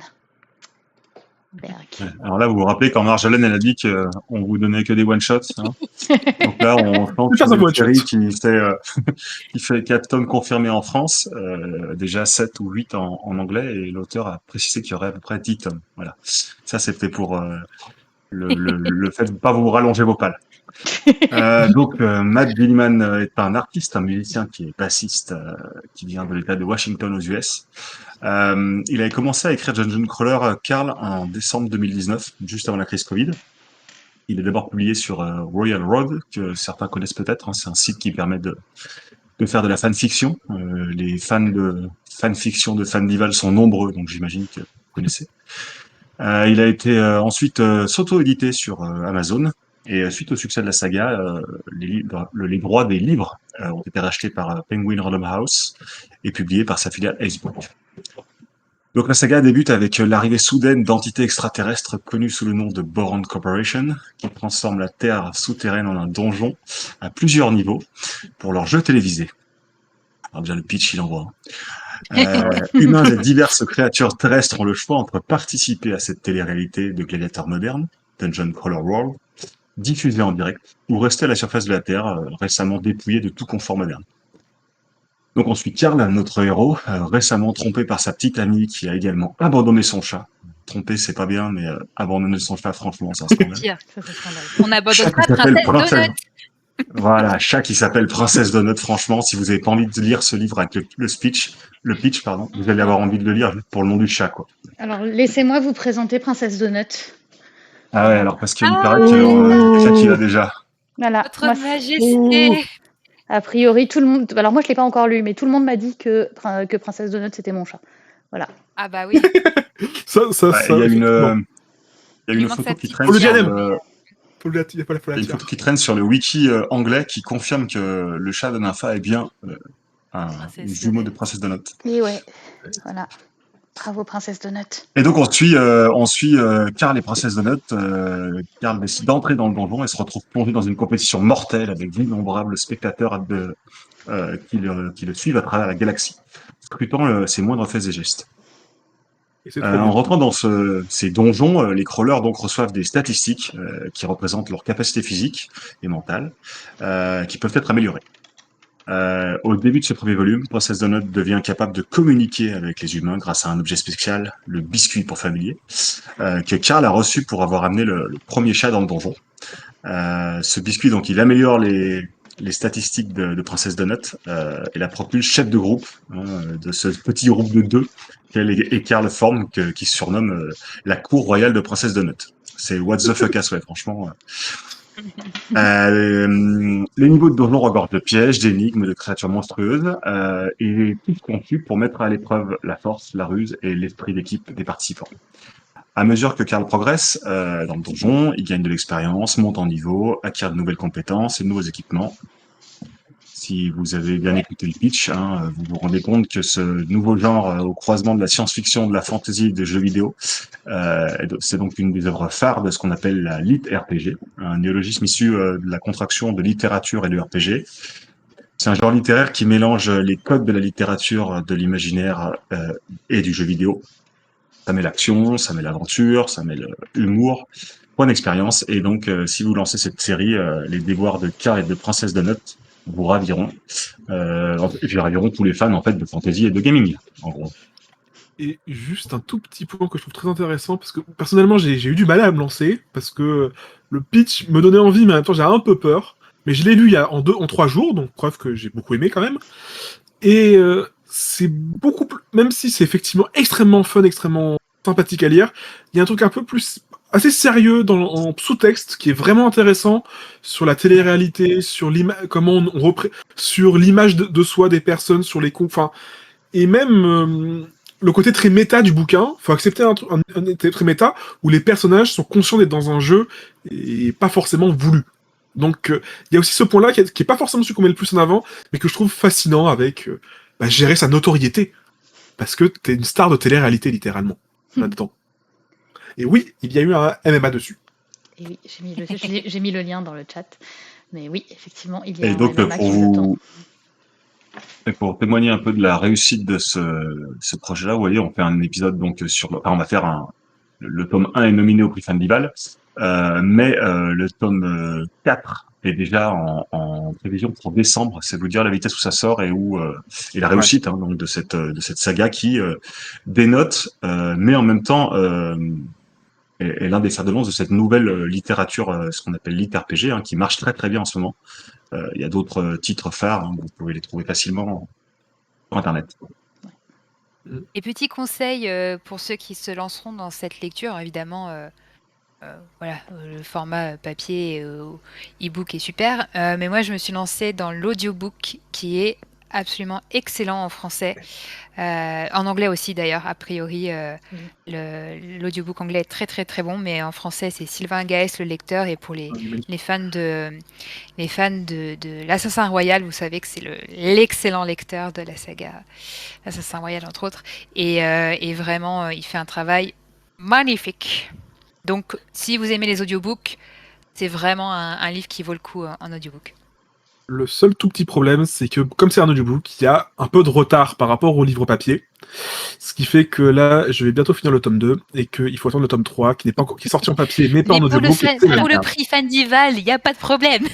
Alors là, vous vous rappelez quand Marjolaine elle a dit qu'on vous donnait que des one-shots. Hein. Donc là, on sent que c'est une série qui fait 4 tomes confirmés en France, déjà 7 ou 8 en anglais, et l'auteur a précisé qu'il y aurait à peu près 10 tomes. Voilà. Ça, c'était pour le fait de ne pas vous rallonger vos pales. Donc, Matt Dillman est un artiste, un musicien qui est bassiste, qui vient de l'État de Washington aux US. Il avait commencé à écrire Dungeon Crawler Carl en décembre 2019, juste avant la crise Covid. Il est d'abord publié sur Royal Road, que certains connaissent peut-être. Hein, c'est un site qui permet de faire de la fanfiction. Les fans de fanfiction de Fandival sont nombreux, donc j'imagine que vous connaissez. Il a été ensuite s'auto-édité sur Amazon. Et suite au succès de la saga, les droits des livres ont été rachetés par Penguin Random House et publiés par sa filiale Acebook. Donc la saga débute avec l'arrivée soudaine d'entités extraterrestres connues sous le nom de Boron Corporation, qui transforment la Terre souterraine en un donjon à plusieurs niveaux pour leur jeu télévisé. Alors déjà le pitch, il envoie. Humains et diverses créatures terrestres ont le choix entre participer à cette télé-réalité de gladiateurs modernes, Dungeon Crawler World, diffusée en direct, ou rester à la surface de la Terre, récemment dépouillée de tout confort moderne. Donc on suit Carl, notre héros, récemment trompé par sa petite amie qui a également abandonné son chat. Tromper, c'est pas bien, mais abandonner son chat, franchement, c'est un scandale. On n'abandonne pas Princesse Donut. Voilà, chat qui s'appelle Princesse Donut, franchement, si vous avez pas envie de lire ce livre avec le pitch, vous allez avoir envie de le lire pour le nom du chat, quoi. Alors, laissez-moi vous présenter Princesse Donut. Ah ouais, alors parce qu'il paraît que chat qui l'a déjà. Voilà. Votre Majesté. A priori, tout le monde... Alors moi, je l'ai pas encore lu, mais tout le monde m'a dit que Princesse Donut, c'était mon chat. Voilà. Ah bah oui. Il y a une photo qui traîne qui traîne sur le wiki anglais qui confirme que le chat de Nympha est bien un jumeau de Princesse Donut. Et ouais, voilà. Bravo, princesse Donut. Et donc on suit Karl et Princesse Donut. Karl décide d'entrer dans le donjon et se retrouve plongé dans une compétition mortelle avec d'innombrables spectateurs qui le suivent à travers la galaxie, scrutant ses moindres faits et gestes. Et c'est trop En bien. rentrant dans ces donjons, les crawlers donc reçoivent des statistiques qui représentent leur capacité physique et mentale, qui peuvent être améliorées. Au début de ce premier volume, Princess Donut devient capable de communiquer avec les humains grâce à un objet spécial, le biscuit pour familier, que Karl a reçu pour avoir amené le premier chat dans le donjon. Ce biscuit, donc, il améliore les statistiques de Princess Donut et la propulse chef de groupe de ce petit groupe de deux qu'elle et Karl forment, qui se surnomme la cour royale de Princess Donut. C'est what the fuck as ouais, franchement. Les niveaux de donjon regorgent de pièges, d'énigmes, de créatures monstrueuses, et tout conçu pour mettre à l'épreuve la force, la ruse et l'esprit d'équipe des participants. À mesure que Karl progresse dans le donjon, il gagne de l'expérience, monte en niveau, acquiert de nouvelles compétences et de nouveaux équipements. Si vous avez bien écouté le pitch, vous vous rendez compte que ce nouveau genre au croisement de la science-fiction, de la fantasy et des jeux vidéo, c'est donc une des œuvres phares de ce qu'on appelle la lit RPG, un néologisme issu de la contraction de littérature et de RPG. C'est un genre littéraire qui mélange les codes de la littérature, de l'imaginaire et du jeu vidéo. Ça met l'action, ça met l'aventure, ça met l'humour, point d'expérience. Et donc, si vous lancez cette série, les déboires de Karl et de Princess Donut vous raviront. Et puis raviront tous les fans en fait de fantasy et de gaming, en gros. Et juste un tout petit point que je trouve très intéressant, parce que personnellement j'ai eu du mal à me lancer, parce que le pitch me donnait envie, mais en même temps j'ai un peu peur. Mais je l'ai lu en 3 jours, donc preuve que j'ai beaucoup aimé quand même. Et c'est beaucoup plus... Même si c'est effectivement extrêmement fun, extrêmement sympathique à lire, il y a un truc un peu plus... assez sérieux en sous-texte, qui est vraiment intéressant, sur la télé-réalité, sur sur l'image de soi des personnes, sur les... Enfin, et même... le côté très méta du bouquin, faut accepter un très méta, où les personnages sont conscients d'être dans un jeu, et pas forcément voulu. Donc, il y a aussi ce point-là qui est pas forcément celui qu'on met le plus en avant, mais que je trouve fascinant avec gérer sa notoriété. Parce que t'es une star de télé-réalité, littéralement, là-dedans. Et oui, il y a eu un MMA dessus. Et oui, j'ai mis le lien dans le chat. Mais oui, effectivement, il y a Et un donc, MMA qui vous attend. et pour témoigner un peu de la réussite de ce projet-là, vous voyez, on fait un épisode donc on va faire le tome 1 est nominé au prix Fandival, mais le tome 4 est déjà en prévision pour décembre. C'est vous dire la vitesse où ça sort et la réussite donc de cette saga qui dénote, mais en même temps est l'un des fers de lance de cette nouvelle littérature, ce qu'on appelle lit RPG, qui marche très très bien en ce moment. Il y a d'autres titres phares, vous pouvez les trouver facilement sur Internet. Et petit conseil pour ceux qui se lanceront dans cette lecture, évidemment, voilà, le format papier e-book est super, mais moi je me suis lancée dans l'audiobook qui est absolument excellent en français, en anglais aussi d'ailleurs, a priori l'audiobook anglais est très très très bon, mais en français c'est Sylvain Gaès le lecteur, et pour les fans de l'Assassin Royal, vous savez que c'est l'excellent lecteur de la saga Assassin Royal entre autres, et vraiment il fait un travail magnifique. Donc si vous aimez les audiobooks, c'est vraiment un livre qui vaut le coup en audiobook. Le seul tout petit problème, c'est que, comme c'est un audiobook, il y a un peu de retard par rapport au livre papier. Ce qui fait que là, je vais bientôt finir le tome 2, et qu'il faut attendre le tome 3, qui est sorti en papier, mais pas en audiobook. Pour le prix Fandival, il n'y a pas de problème.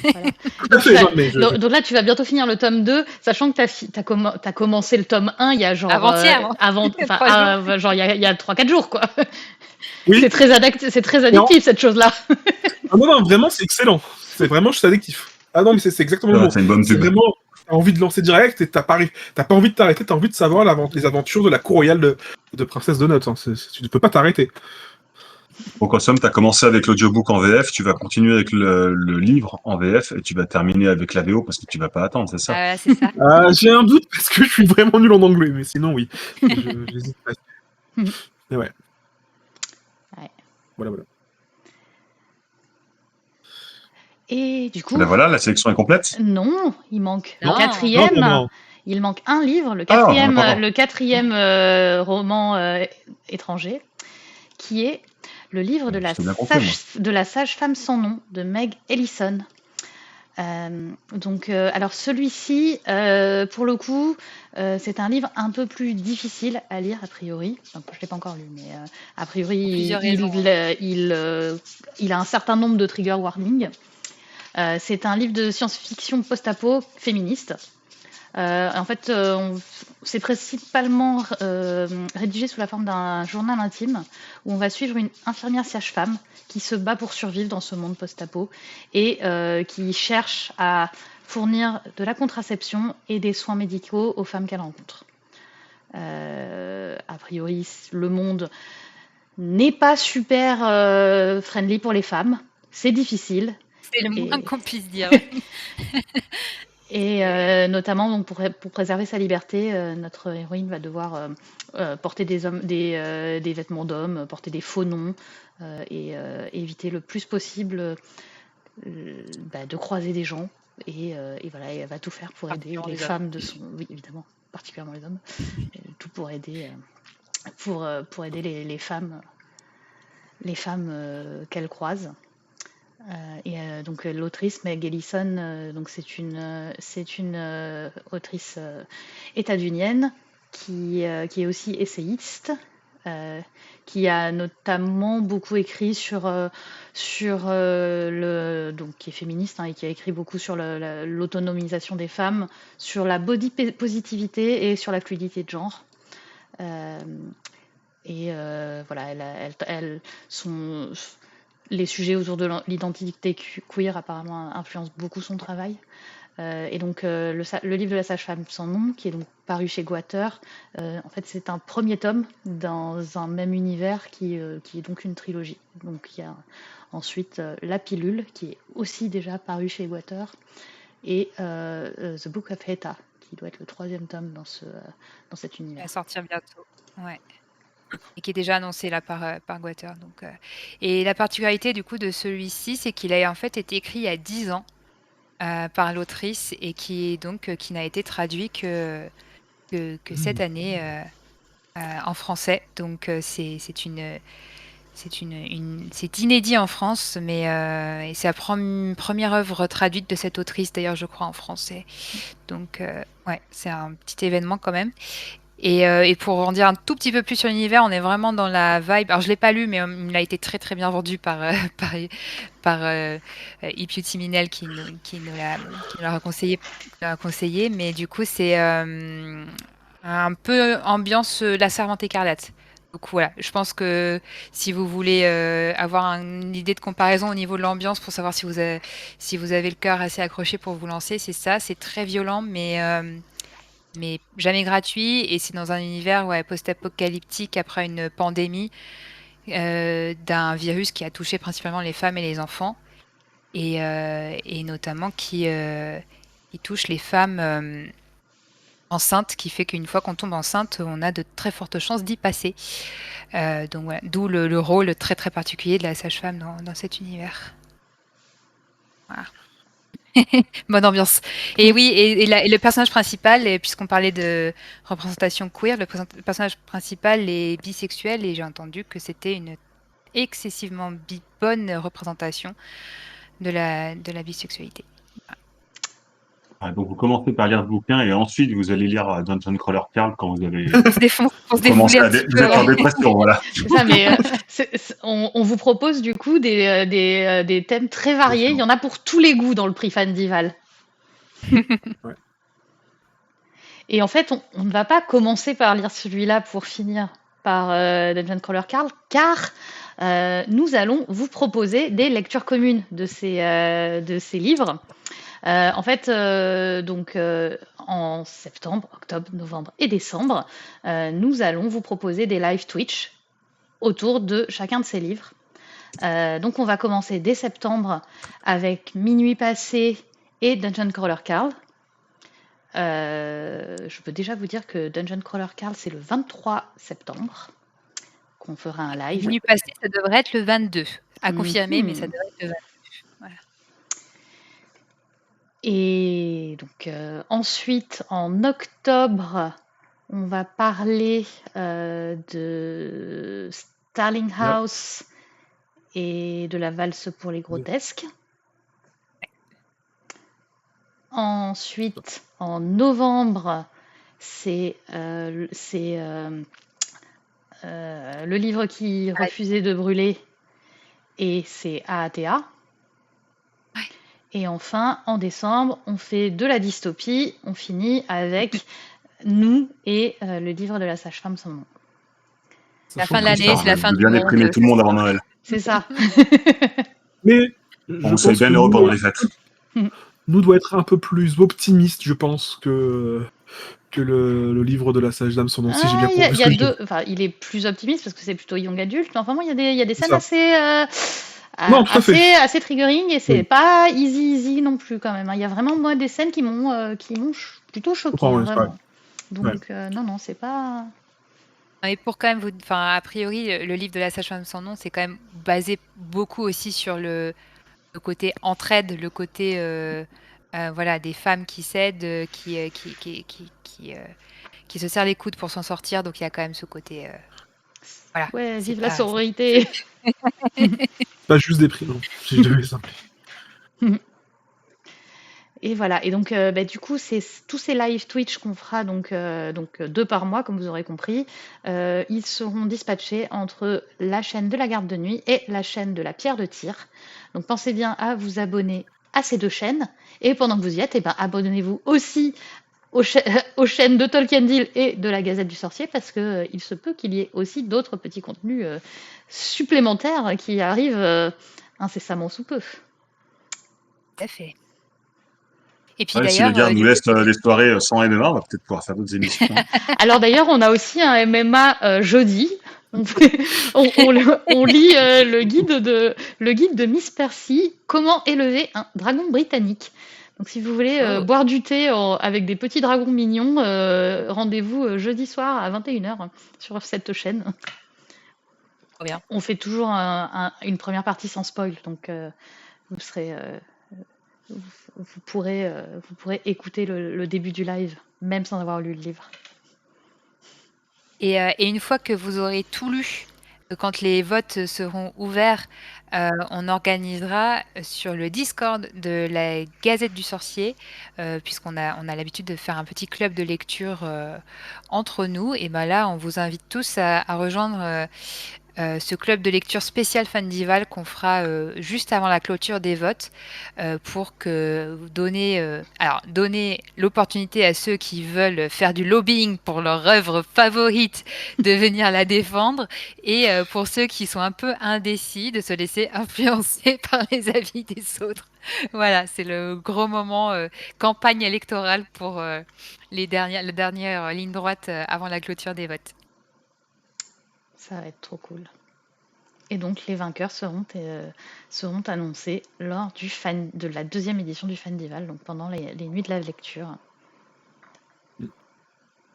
Voilà. Donc là, tu vas bientôt finir le tome 2, sachant que t'as commencé le tome 1 il y a genre... Avant-hier. Genre il y a 3-4 jours, quoi. Oui. C'est très addictif, cette chose-là. Ah non, vraiment, c'est excellent. C'est vraiment juste addictif. Ah non, mais c'est exactement le mot. C'est une bonne pub. Vraiment, t'as envie de lancer direct, et t'as pas envie de t'arrêter, t'as envie de savoir les aventures de la cour royale de Princesse Donut. Tu ne peux pas t'arrêter. Donc en somme, tu as commencé avec l'audiobook en VF, tu vas continuer avec le livre en VF, et tu vas terminer avec la VO parce que tu vas pas attendre, c'est ça? C'est ça. J'ai un doute parce que je suis vraiment nul en anglais, mais sinon oui. J'hésite pas. Mais ouais. Voilà. Et du coup... Ben voilà, la sélection est complète. Non, il manque Non. le quatrième. Non. Il manque un livre, le Ah, on en a quatrième, pas encore. le quatrième roman étranger, qui est le livre de C'était bien compris, moi. la sage-femme sans nom de Meg Ellison. Alors celui-ci, pour le coup, c'est un livre un peu plus difficile à lire, a priori. Enfin, je ne l'ai pas encore lu, mais a Pour priori, plusieurs raisons. il a un certain nombre de trigger warnings. C'est un livre de science-fiction post-apo féministe. En fait, c'est principalement rédigé sous la forme d'un journal intime où on va suivre une infirmière sage-femme qui se bat pour survivre dans ce monde post-apo et qui cherche à fournir de la contraception et des soins médicaux aux femmes qu'elle rencontre. A priori, le monde n'est pas super friendly pour les femmes. C'est difficile. C'est le moins Et, qu'on puisse dire. et notamment donc, pour préserver sa liberté, notre héroïne va devoir porter des vêtements d'hommes, porter des faux noms et éviter le plus possible de croiser des gens. Et voilà, et elle va tout faire pour aider Particulièrement les les hommes. femmes de son... Oui, évidemment, particulièrement les hommes. Tout pour aider, pour aider les femmes qu'elle croise. Donc l'autrice Meg Ellison, donc c'est une autrice états-unienne qui est aussi essayiste, qui a notamment beaucoup écrit donc qui est féministe, hein, et qui a écrit beaucoup sur l'autonomisation des femmes, sur la body positivité et sur la fluidité de genre. Voilà, les sujets autour de l'identité queer apparemment influencent beaucoup son travail. Et donc le livre de la sage-femme sans nom, qui est donc paru chez Guatteur, en fait c'est un premier tome dans un même univers qui est donc une trilogie. Donc il y a ensuite La Pilule, qui est aussi déjà paru chez Guatteur, et The Book of Heta, qui doit être le troisième tome dans cet Il univers. va sortir bientôt. Ouais. Et qui est déjà annoncé là par Guatteur. Et la particularité du coup de celui-ci, c'est qu'il a en fait été écrit il y a 10 ans par l'autrice et qui n'a été traduit que cette année en français. Donc c'est inédit en France, mais et c'est la première œuvre traduite de cette autrice d'ailleurs, je crois, en français. Donc ouais, c'est un petit événement quand même. Et pour en dire un tout petit peu plus sur l'univers, on est vraiment dans la vibe. Alors je l'ai pas lu, mais il a été très très bien vendu par Ipiuti Minel qui nous l'a conseillé. Mais du coup, c'est un peu ambiance La Servante écarlate. Donc voilà, je pense que si vous voulez avoir une idée de comparaison au niveau de l'ambiance pour savoir si vous avez le cœur assez accroché pour vous lancer, c'est ça. C'est très violent, mais jamais gratuit, et c'est dans un univers post-apocalyptique après une pandémie d'un virus qui a touché principalement les femmes et les enfants, et notamment qui touche les femmes enceintes, qui fait qu'une fois qu'on tombe enceinte, on a de très fortes chances d'y passer. Donc voilà, d'où le rôle très très particulier de la sage-femme dans cet univers. Voilà. Bonne ambiance. Et oui, et le personnage principal, puisqu'on parlait de représentation queer, le personnage principal est bisexuel, et j'ai entendu que c'était une excessivement bonne représentation de la bisexualité. Ah, donc vous commencez par lire ce bouquin et ensuite vous allez lire Dungeon Crawler Carl quand vous avez On se défonce, on se commencé défoule à un petit vous peu. êtes en dépression, voilà. C'est ça, mais on vous propose du coup des thèmes très variés. Il y en a pour tous les goûts dans le prix Fandival. Ouais. Et en fait, on ne va pas commencer par lire celui-là pour finir par Dungeon Crawler Carl, car nous allons vous proposer des lectures communes de ces livres. En fait, en septembre, octobre, novembre et décembre, nous allons vous proposer des live Twitch autour de chacun de ces livres. Donc on va commencer dès septembre avec Minuit passé et Dungeon Crawler Carl. Je peux déjà vous dire que Dungeon Crawler Carl, c'est le 23 septembre qu'on fera un live. Minuit passé, ça devrait être le 22. À confirmer, mais ça devrait être le 22. Voilà. Et donc ensuite, en octobre, on va parler de Starling Là, House et de la valse pour les grotesques. Ensuite, en novembre, c'est le livre qui refusait de brûler et c'est AATA. Ouais. Et enfin, en décembre, on fait de la dystopie. On finit avec Nous et le livre de la sage-femme sans nom. La sachant fin de que l'année, ça- c'est la fin de du bien monde. déprimer tout le monde avant Noël. C'est ça. Mais Pour je vous soyez pense bien que heureux pendant nous, les fêtes. nous doit être un peu plus optimiste, je pense, que le livre de la sage dame sans nom, si j'ai bien compris Il ce y que a je dis. deux. Enfin, il est plus optimiste parce que c'est plutôt young adulte. Mais enfin, moi, il y a des C'est scènes ça. Non, tout à fait. assez triggering et c'est Oui. pas easy non plus quand même. Il y a vraiment moi des scènes qui m'ont plutôt Je choqué, comprends, ouais, c'est pareil. vraiment. Donc non, c'est pas. Et pour quand même vous, enfin, a priori, le livre de la sage-femme sans nom, c'est quand même basé beaucoup aussi sur le côté entraide, le côté voilà, des femmes qui s'aident, qui se serrent les coudes pour s'en sortir. Donc il y a quand même ce côté, voilà, Ouais, c'est vive la pas. sororité. Pas juste des prix, non. Si je devais simplifier. Et voilà. Et donc, du coup, c'est tous ces live Twitch qu'on fera, donc 2 par mois, comme vous aurez compris, ils seront dispatchés entre la chaîne de la garde de nuit et la chaîne de la pierre de tir. Donc, pensez bien à vous abonner à ces 2 chaînes. Et pendant que vous y êtes, eh ben, abonnez-vous aussi aux chaînes de Tolkien Deal et de la Gazette du Sorcier, parce que il se peut qu'il y ait aussi d'autres petits contenus supplémentaires qui arrivent incessamment sous peu. Tout à fait. Et puis Ouais, si les d'ailleurs, gars nous laissent des soirées sans MMA, on va peut-être pouvoir faire d'autres émissions. Alors d'ailleurs, on a aussi un MMA jeudi. On lit le guide de Miss Percy, comment élever un dragon britannique. Donc si vous voulez boire du thé avec des petits dragons mignons, rendez-vous jeudi soir à 21h sur cette chaîne. trop bien. On fait toujours une première partie sans spoil, donc vous serez, vous pourrez écouter le début du live, même sans avoir lu le livre. Et une fois que vous aurez tout lu, quand les votes seront ouverts, on organisera sur le Discord de la Gazette du Sorcier, puisqu'on a l'habitude de faire un petit club de lecture entre nous. Et ben là, on vous invite tous à rejoindre ce club de lecture spécial Fandival qu'on fera juste avant la clôture des votes pour que vous donner l'opportunité à ceux qui veulent faire du lobbying pour leur œuvre favorite de venir la défendre et pour ceux qui sont un peu indécis de se laisser influencer par les avis des autres. Voilà, c'est le gros moment campagne électorale pour la dernière ligne droite avant la clôture des votes. Ça va être trop cool. Et donc les vainqueurs seront annoncés lors de la 2e édition du Fandival, donc pendant les nuits de la lecture.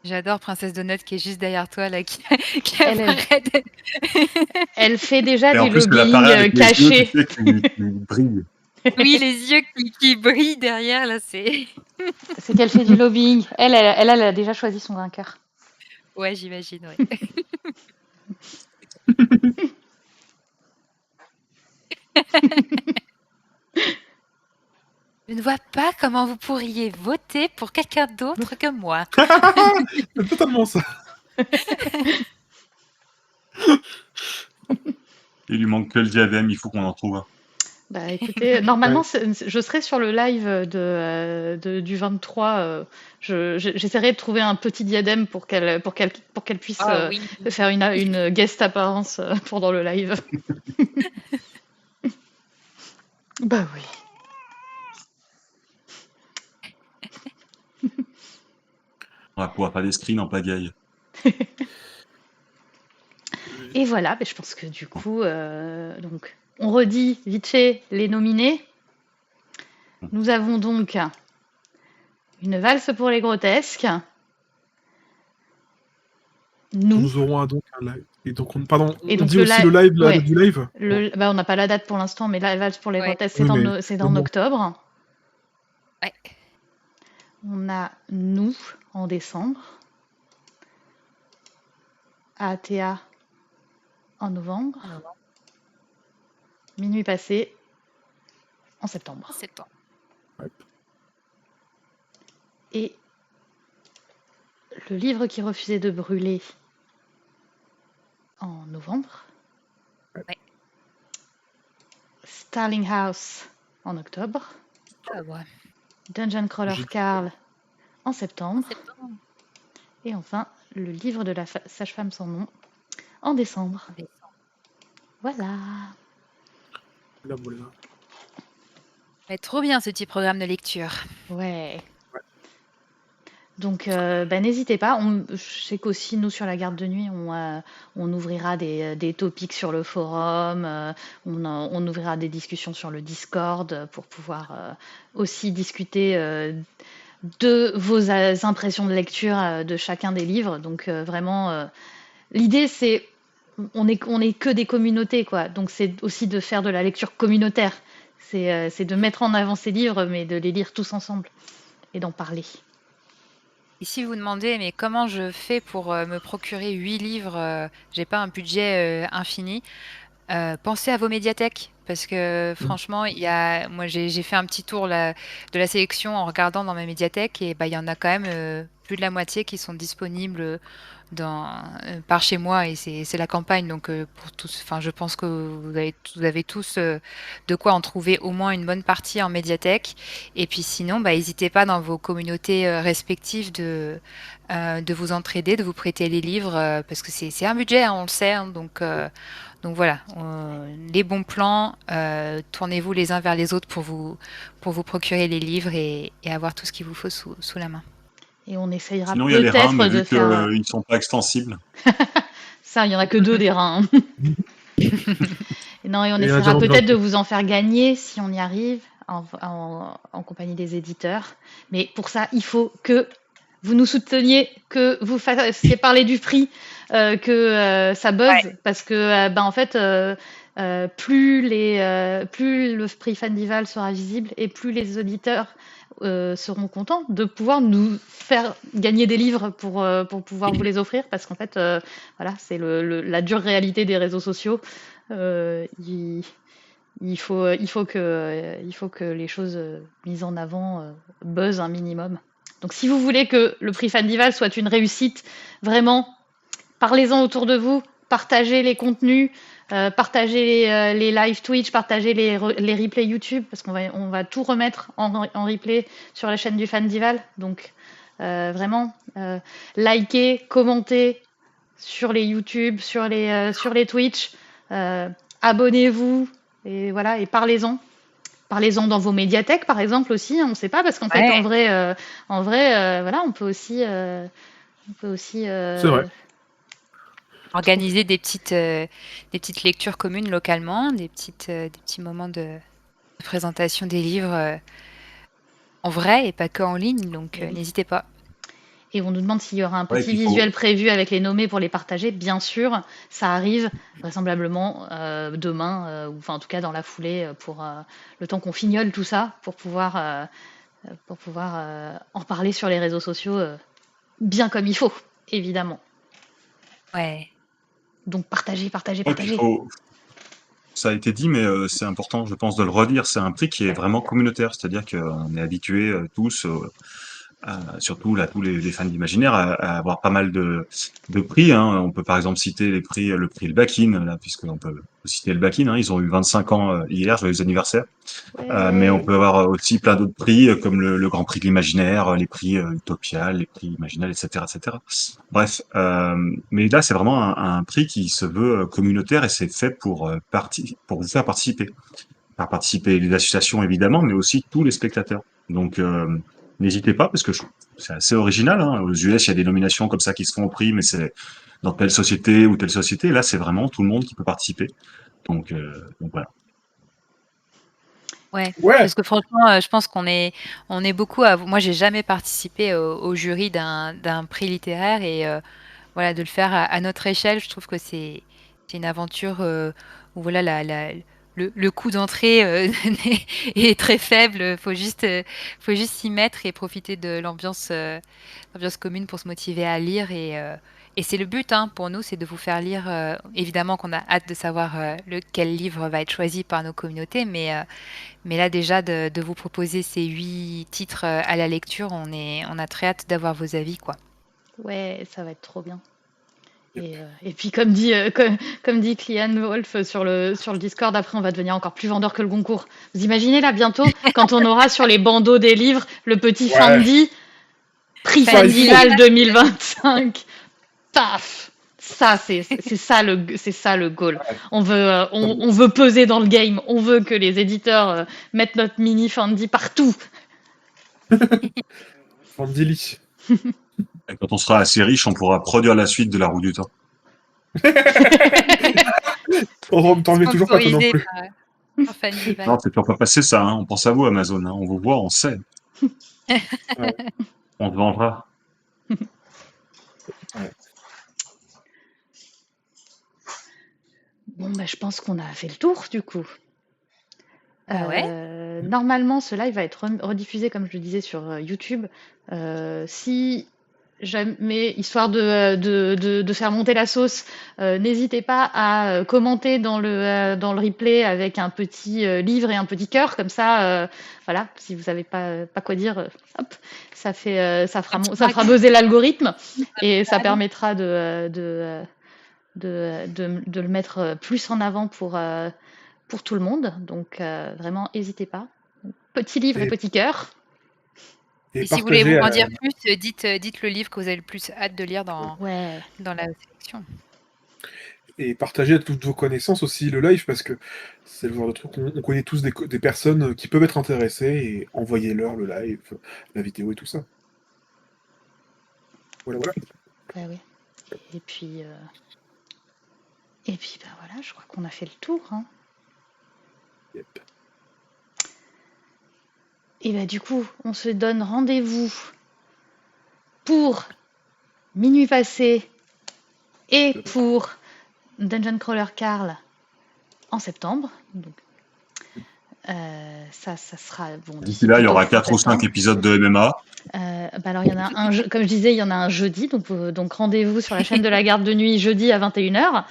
J'adore Princesse Donut qui est juste derrière toi là, qui Elle, apparaît. elle fait déjà Et en du plus, elle apparaît lobbying avec les yeux, caché. tu sais, qui brillent. Oui, les yeux qui brillent derrière là, c'est. C'est qu'elle fait du lobbying. Elle a déjà choisi son vainqueur. Ouais, j'imagine, ouais. Je ne vois pas comment vous pourriez voter pour quelqu'un d'autre que moi. C'est totalement ça. Il lui manque que le diadème, il faut qu'on en trouve un. Bah écoutez, normalement, Ouais. je serai sur le live du 23. J'essaierai de trouver un petit diadème pour qu'elle puisse Ah oui. faire une guest apparence pendant le live. Bah oui. On va pouvoir faire des screens en pagaille. Et voilà, je pense que du coup, donc, on redit vite fait les nominés. Nous avons donc une valse pour les grotesques. Nous aurons donc un live. Et donc, on dit le aussi le live, la ouais. date du live. On n'a pas la date pour l'instant, mais la valse pour les grotesques, c'est Oui, dans octobre. Ouais. On a Nous en décembre, ATA en novembre, En novembre, Minuit passé en septembre. en septembre. Et Le livre qui refusait de brûler en novembre, Ouais. Starling House en octobre, Ah, ouais. Dungeon Crawler J'ai- Carl en En septembre, septembre. et enfin Le livre de la sage-femme sans nom en décembre. En décembre. Voilà. Voilà. Ouais, trop bien ce petit programme de lecture. Ouais. Donc, n'hésitez pas. Je sais qu'aussi, nous, sur la garde de nuit, on ouvrira des topics sur le forum, on ouvrira des discussions sur le Discord pour pouvoir aussi discuter de vos impressions de lecture de chacun des livres. Donc, vraiment, l'idée, c'est, on est que des communautés, quoi. Donc, c'est aussi de faire de la lecture communautaire. C'est de mettre en avant ces livres, mais de les lire tous ensemble et d'en parler. Et si vous vous demandez, mais comment je fais pour me procurer 8 livres, j'ai pas un budget infini, pensez à vos médiathèques. Parce que franchement, moi j'ai fait un petit tour de la sélection en regardant dans ma médiathèque et bah, il y en a quand même plus de la moitié qui sont disponibles par chez moi et c'est la campagne. Donc pour tous, enfin, je pense que vous avez tous de quoi en trouver au moins une bonne partie en médiathèque. Et puis sinon, bah, n'hésitez pas dans vos communautés respectives de vous entraider, de vous prêter les livres parce que c'est un budget, hein, on le sait. Hein, donc voilà, les bons plans, tournez-vous les uns vers les autres pour vous procurer les livres et avoir tout ce qu'il vous faut sous la main. Et on essayera Sinon, il y a les reins, mais peut-être de vu faire qu'ils ne sont pas extensibles. ça. Il y en a que 2 des reins, hein. Et non, et on Et un essaiera diamant peut-être de blanc. vous en faire gagner si on y arrive en compagnie des éditeurs. Mais pour ça, il faut que vous nous souteniez, que vous fassiez parler du prix, que ça buzz, parce que en fait, plus le prix Fandival sera visible et plus les auditeurs seront contents de pouvoir nous faire gagner des livres pour pouvoir vous les offrir, parce qu'en fait, voilà, c'est la dure réalité des réseaux sociaux. Il faut que les choses mises en avant buzzent un minimum. Donc si vous voulez que le prix Fandival soit une réussite, vraiment, parlez-en autour de vous, partagez les contenus, partagez les live Twitch, partagez les replays YouTube, parce on va tout remettre en replay sur la chaîne du Fandival. Donc vraiment, likez, commentez sur les YouTube, sur les Twitch, abonnez-vous, et voilà, et parlez-en. Parlez-en dans vos médiathèques, par exemple, aussi. On ne sait pas, parce qu'en fait, Ouais. en vrai, voilà, on peut aussi, C'est vrai. Organiser des petites lectures communes localement, des petits moments de présentation des livres en vrai et pas que en ligne. Donc Et oui. n'hésitez pas. Et on nous demande s'il y aura un Ouais, et petit puis visuel prévu avec les nommés pour les partager. Bien sûr, ça arrive vraisemblablement demain, ou enfin en tout cas dans la foulée, pour le temps qu'on fignole tout ça, pour pouvoir en parler sur les réseaux sociaux bien comme il faut, évidemment. Ouais. Donc partagez, partagez, Ouais, puis partagez. ça a été dit, mais c'est important, je pense, de le redire. C'est un prix qui est vraiment communautaire, c'est-à-dire qu'on est habitués tous, surtout là, tous les fans d'imaginaire, à avoir pas mal de prix. Hein. On peut par exemple citer le prix Le Bakin, là, puisqu'on peut citer Le Bakin. Hein. Ils ont eu 25 ans hier, joyeux anniversaire. Mais on Ouais. peut avoir aussi plein d'autres prix, comme le Grand Prix de l'imaginaire, les prix Utopia, les prix Imaginal, etc., etc. Bref, mais là, c'est vraiment un prix qui se veut communautaire et c'est fait pour vous faire participer. Faire participer les associations, évidemment, mais aussi tous les spectateurs. Donc, n'hésitez pas, parce que c'est assez original. Hein. Aux US, il y a des nominations comme ça qui se font au prix, mais c'est dans telle société ou telle société. Là, c'est vraiment tout le monde qui peut participer. Donc voilà. Ouais, Ouais. parce que franchement, je pense on est beaucoup à moi j'ai jamais participé au jury d'un prix littéraire et voilà, de le faire à notre échelle, je trouve que c'est une aventure, où voilà le coût d'entrée est très faible. Faut juste s'y mettre et profiter de l'ambiance commune pour se motiver à lire. Et c'est le but, hein, pour nous, c'est de vous faire lire. Évidemment qu'on a hâte de savoir quel livre va être choisi par nos communautés, mais là déjà de vous proposer ces 8 titres à la lecture, on a très hâte d'avoir vos avis, quoi. Ouais, ça va être trop bien. Yep. Et puis comme dit Clian Wolf sur le Discord, après on va devenir encore plus vendeur que le Goncourt. Vous imaginez là bientôt, quand on aura sur les bandeaux des livres le petit Ouais. Fendi, prix Ça, il faut. Fandival 2025. Paf! Ça, c'est ça le goal. Ouais. On veut peser dans le game. On veut que les éditeurs mettent notre mini Fendi partout. Fandili. Et quand on sera assez riche, on pourra produire la suite de La Roue du Temps. Oh, t'en mets toujours pas toi non Sponsorisé plus. par Fandival. Non, c'est toujours pas passé ça, hein. On pense à vous, Amazon, hein. On vous voit, on sait. Ouais. On te vendra. Bon, bah, je pense qu'on a fait le tour du coup. Ah ouais. Normalement, ce live va être rediffusé, comme je le disais, sur YouTube. Si jamais, histoire de faire monter la sauce, n'hésitez pas à commenter dans le replay avec un petit livre et un petit cœur, comme ça, voilà, si vous savez pas quoi dire, hop, ça fera buzzer l'algorithme et ça permettra de le mettre plus en avant pour tout le monde. Donc vraiment, n'hésitez pas. Petit livre et Et, petit cœur. Et si vous voulez partagez en dire plus, dites le livre que vous avez le plus hâte de lire dans Ouais. la sélection. et partagez à toutes vos connaissances aussi le live, parce que c'est le genre de truc, on connaît tous des personnes qui peuvent être intéressées, et envoyez-leur le live, la vidéo et tout ça. Voilà, voilà. Bah oui. Et puis bah voilà, je crois qu'on a fait le tour. Hein. Yep. Et bah du coup, on se donne rendez-vous pour Minuit passé et pour Dungeon Crawler Carl en septembre. Donc, ça sera bon. D'ici là, il y aura plutôt 4 ou 5 septembre. épisodes de MMA. Bah alors, il y en a un, comme je disais, il y en a un jeudi. Donc rendez-vous sur la chaîne de la garde de nuit jeudi à 21h.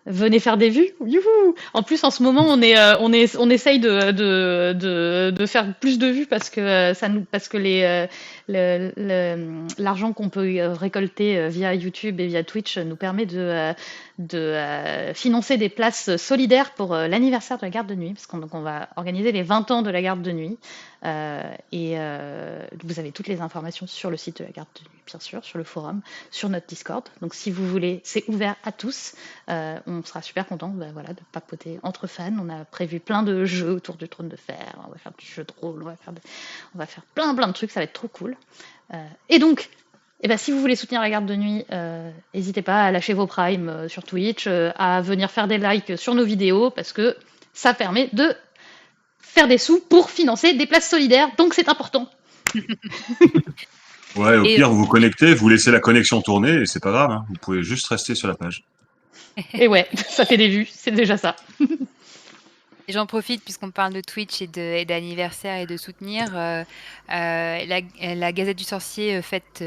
Venez faire des vues. Youhou! En plus, en ce moment, on essaye de faire plus de vues parce que l'argent qu'on peut récolter via YouTube et via Twitch nous permet de financer des places solidaires pour l'anniversaire de la garde de nuit, parce qu'on va organiser les 20 ans de la garde de nuit. Vous avez toutes les informations sur le site de la garde de nuit, bien sûr, sur le forum, sur notre Discord. Donc si vous voulez, c'est ouvert à tous. On sera super contents de papoter entre fans. On a prévu plein de jeux autour du trône de fer. On va faire du jeu de rôle, on va faire plein de trucs, ça va être trop cool. Et donc, si vous voulez soutenir la garde de nuit, n'hésitez pas à lâcher vos primes sur Twitch, à venir faire des likes sur nos vidéos, parce que ça permet de faire des sous pour financer des places solidaires, donc c'est important. Ouais, au pire, vous vous connectez, vous laissez la connexion tourner et c'est pas grave, hein. Vous pouvez juste rester sur la page. Et ouais, ça fait des vues, c'est déjà ça. Et j'en profite puisqu'on parle de Twitch et d'anniversaire et de soutenir. La Gazette du Sorcier fête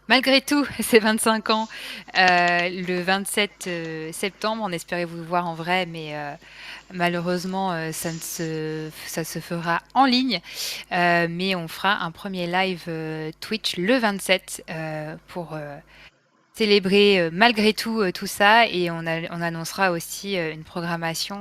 malgré tout ses 25 ans le 27 septembre. On espérait vous voir en vrai, mais malheureusement, ça se fera en ligne. Mais on fera un premier live Twitch le 27 pour célébrer malgré tout tout ça, et on annoncera aussi une programmation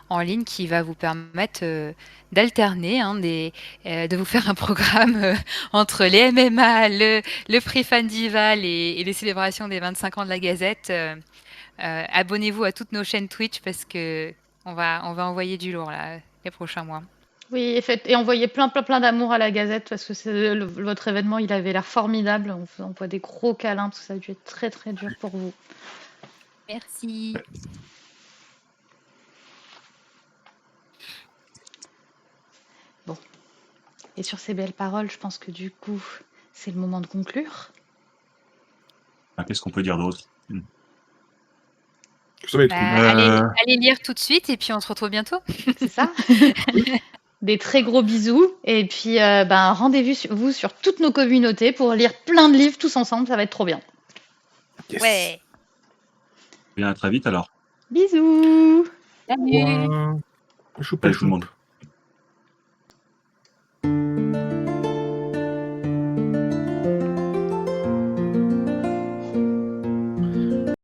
en ligne qui va vous permettre d'alterner, hein, de vous faire un programme entre les MMA, le prix Fandival et les célébrations des 25 ans de la Gazette. Abonnez-vous à toutes nos chaînes Twitch parce que on va envoyer du lourd là, les prochains mois. Oui, et envoyez plein d'amour à la Gazette, parce que votre événement, il avait l'air formidable. On vous envoie des gros câlins, parce que ça a dû être très très dur pour vous. Merci. Bon. Et sur ces belles paroles, je pense que du coup, c'est le moment de conclure. Qu'est-ce qu'on peut dire d'autre? Ça va être cool. Allez lire tout de suite et puis on se retrouve bientôt. C'est ça. Des très gros bisous. Et puis, rendez-vous sur toutes nos communautés pour lire plein de livres tous ensemble. Ça va être trop bien. Yes. Ouais. Bien, à très vite alors. Bisous. Salut. Ouais. Choupa, Salut tout le monde. choupa.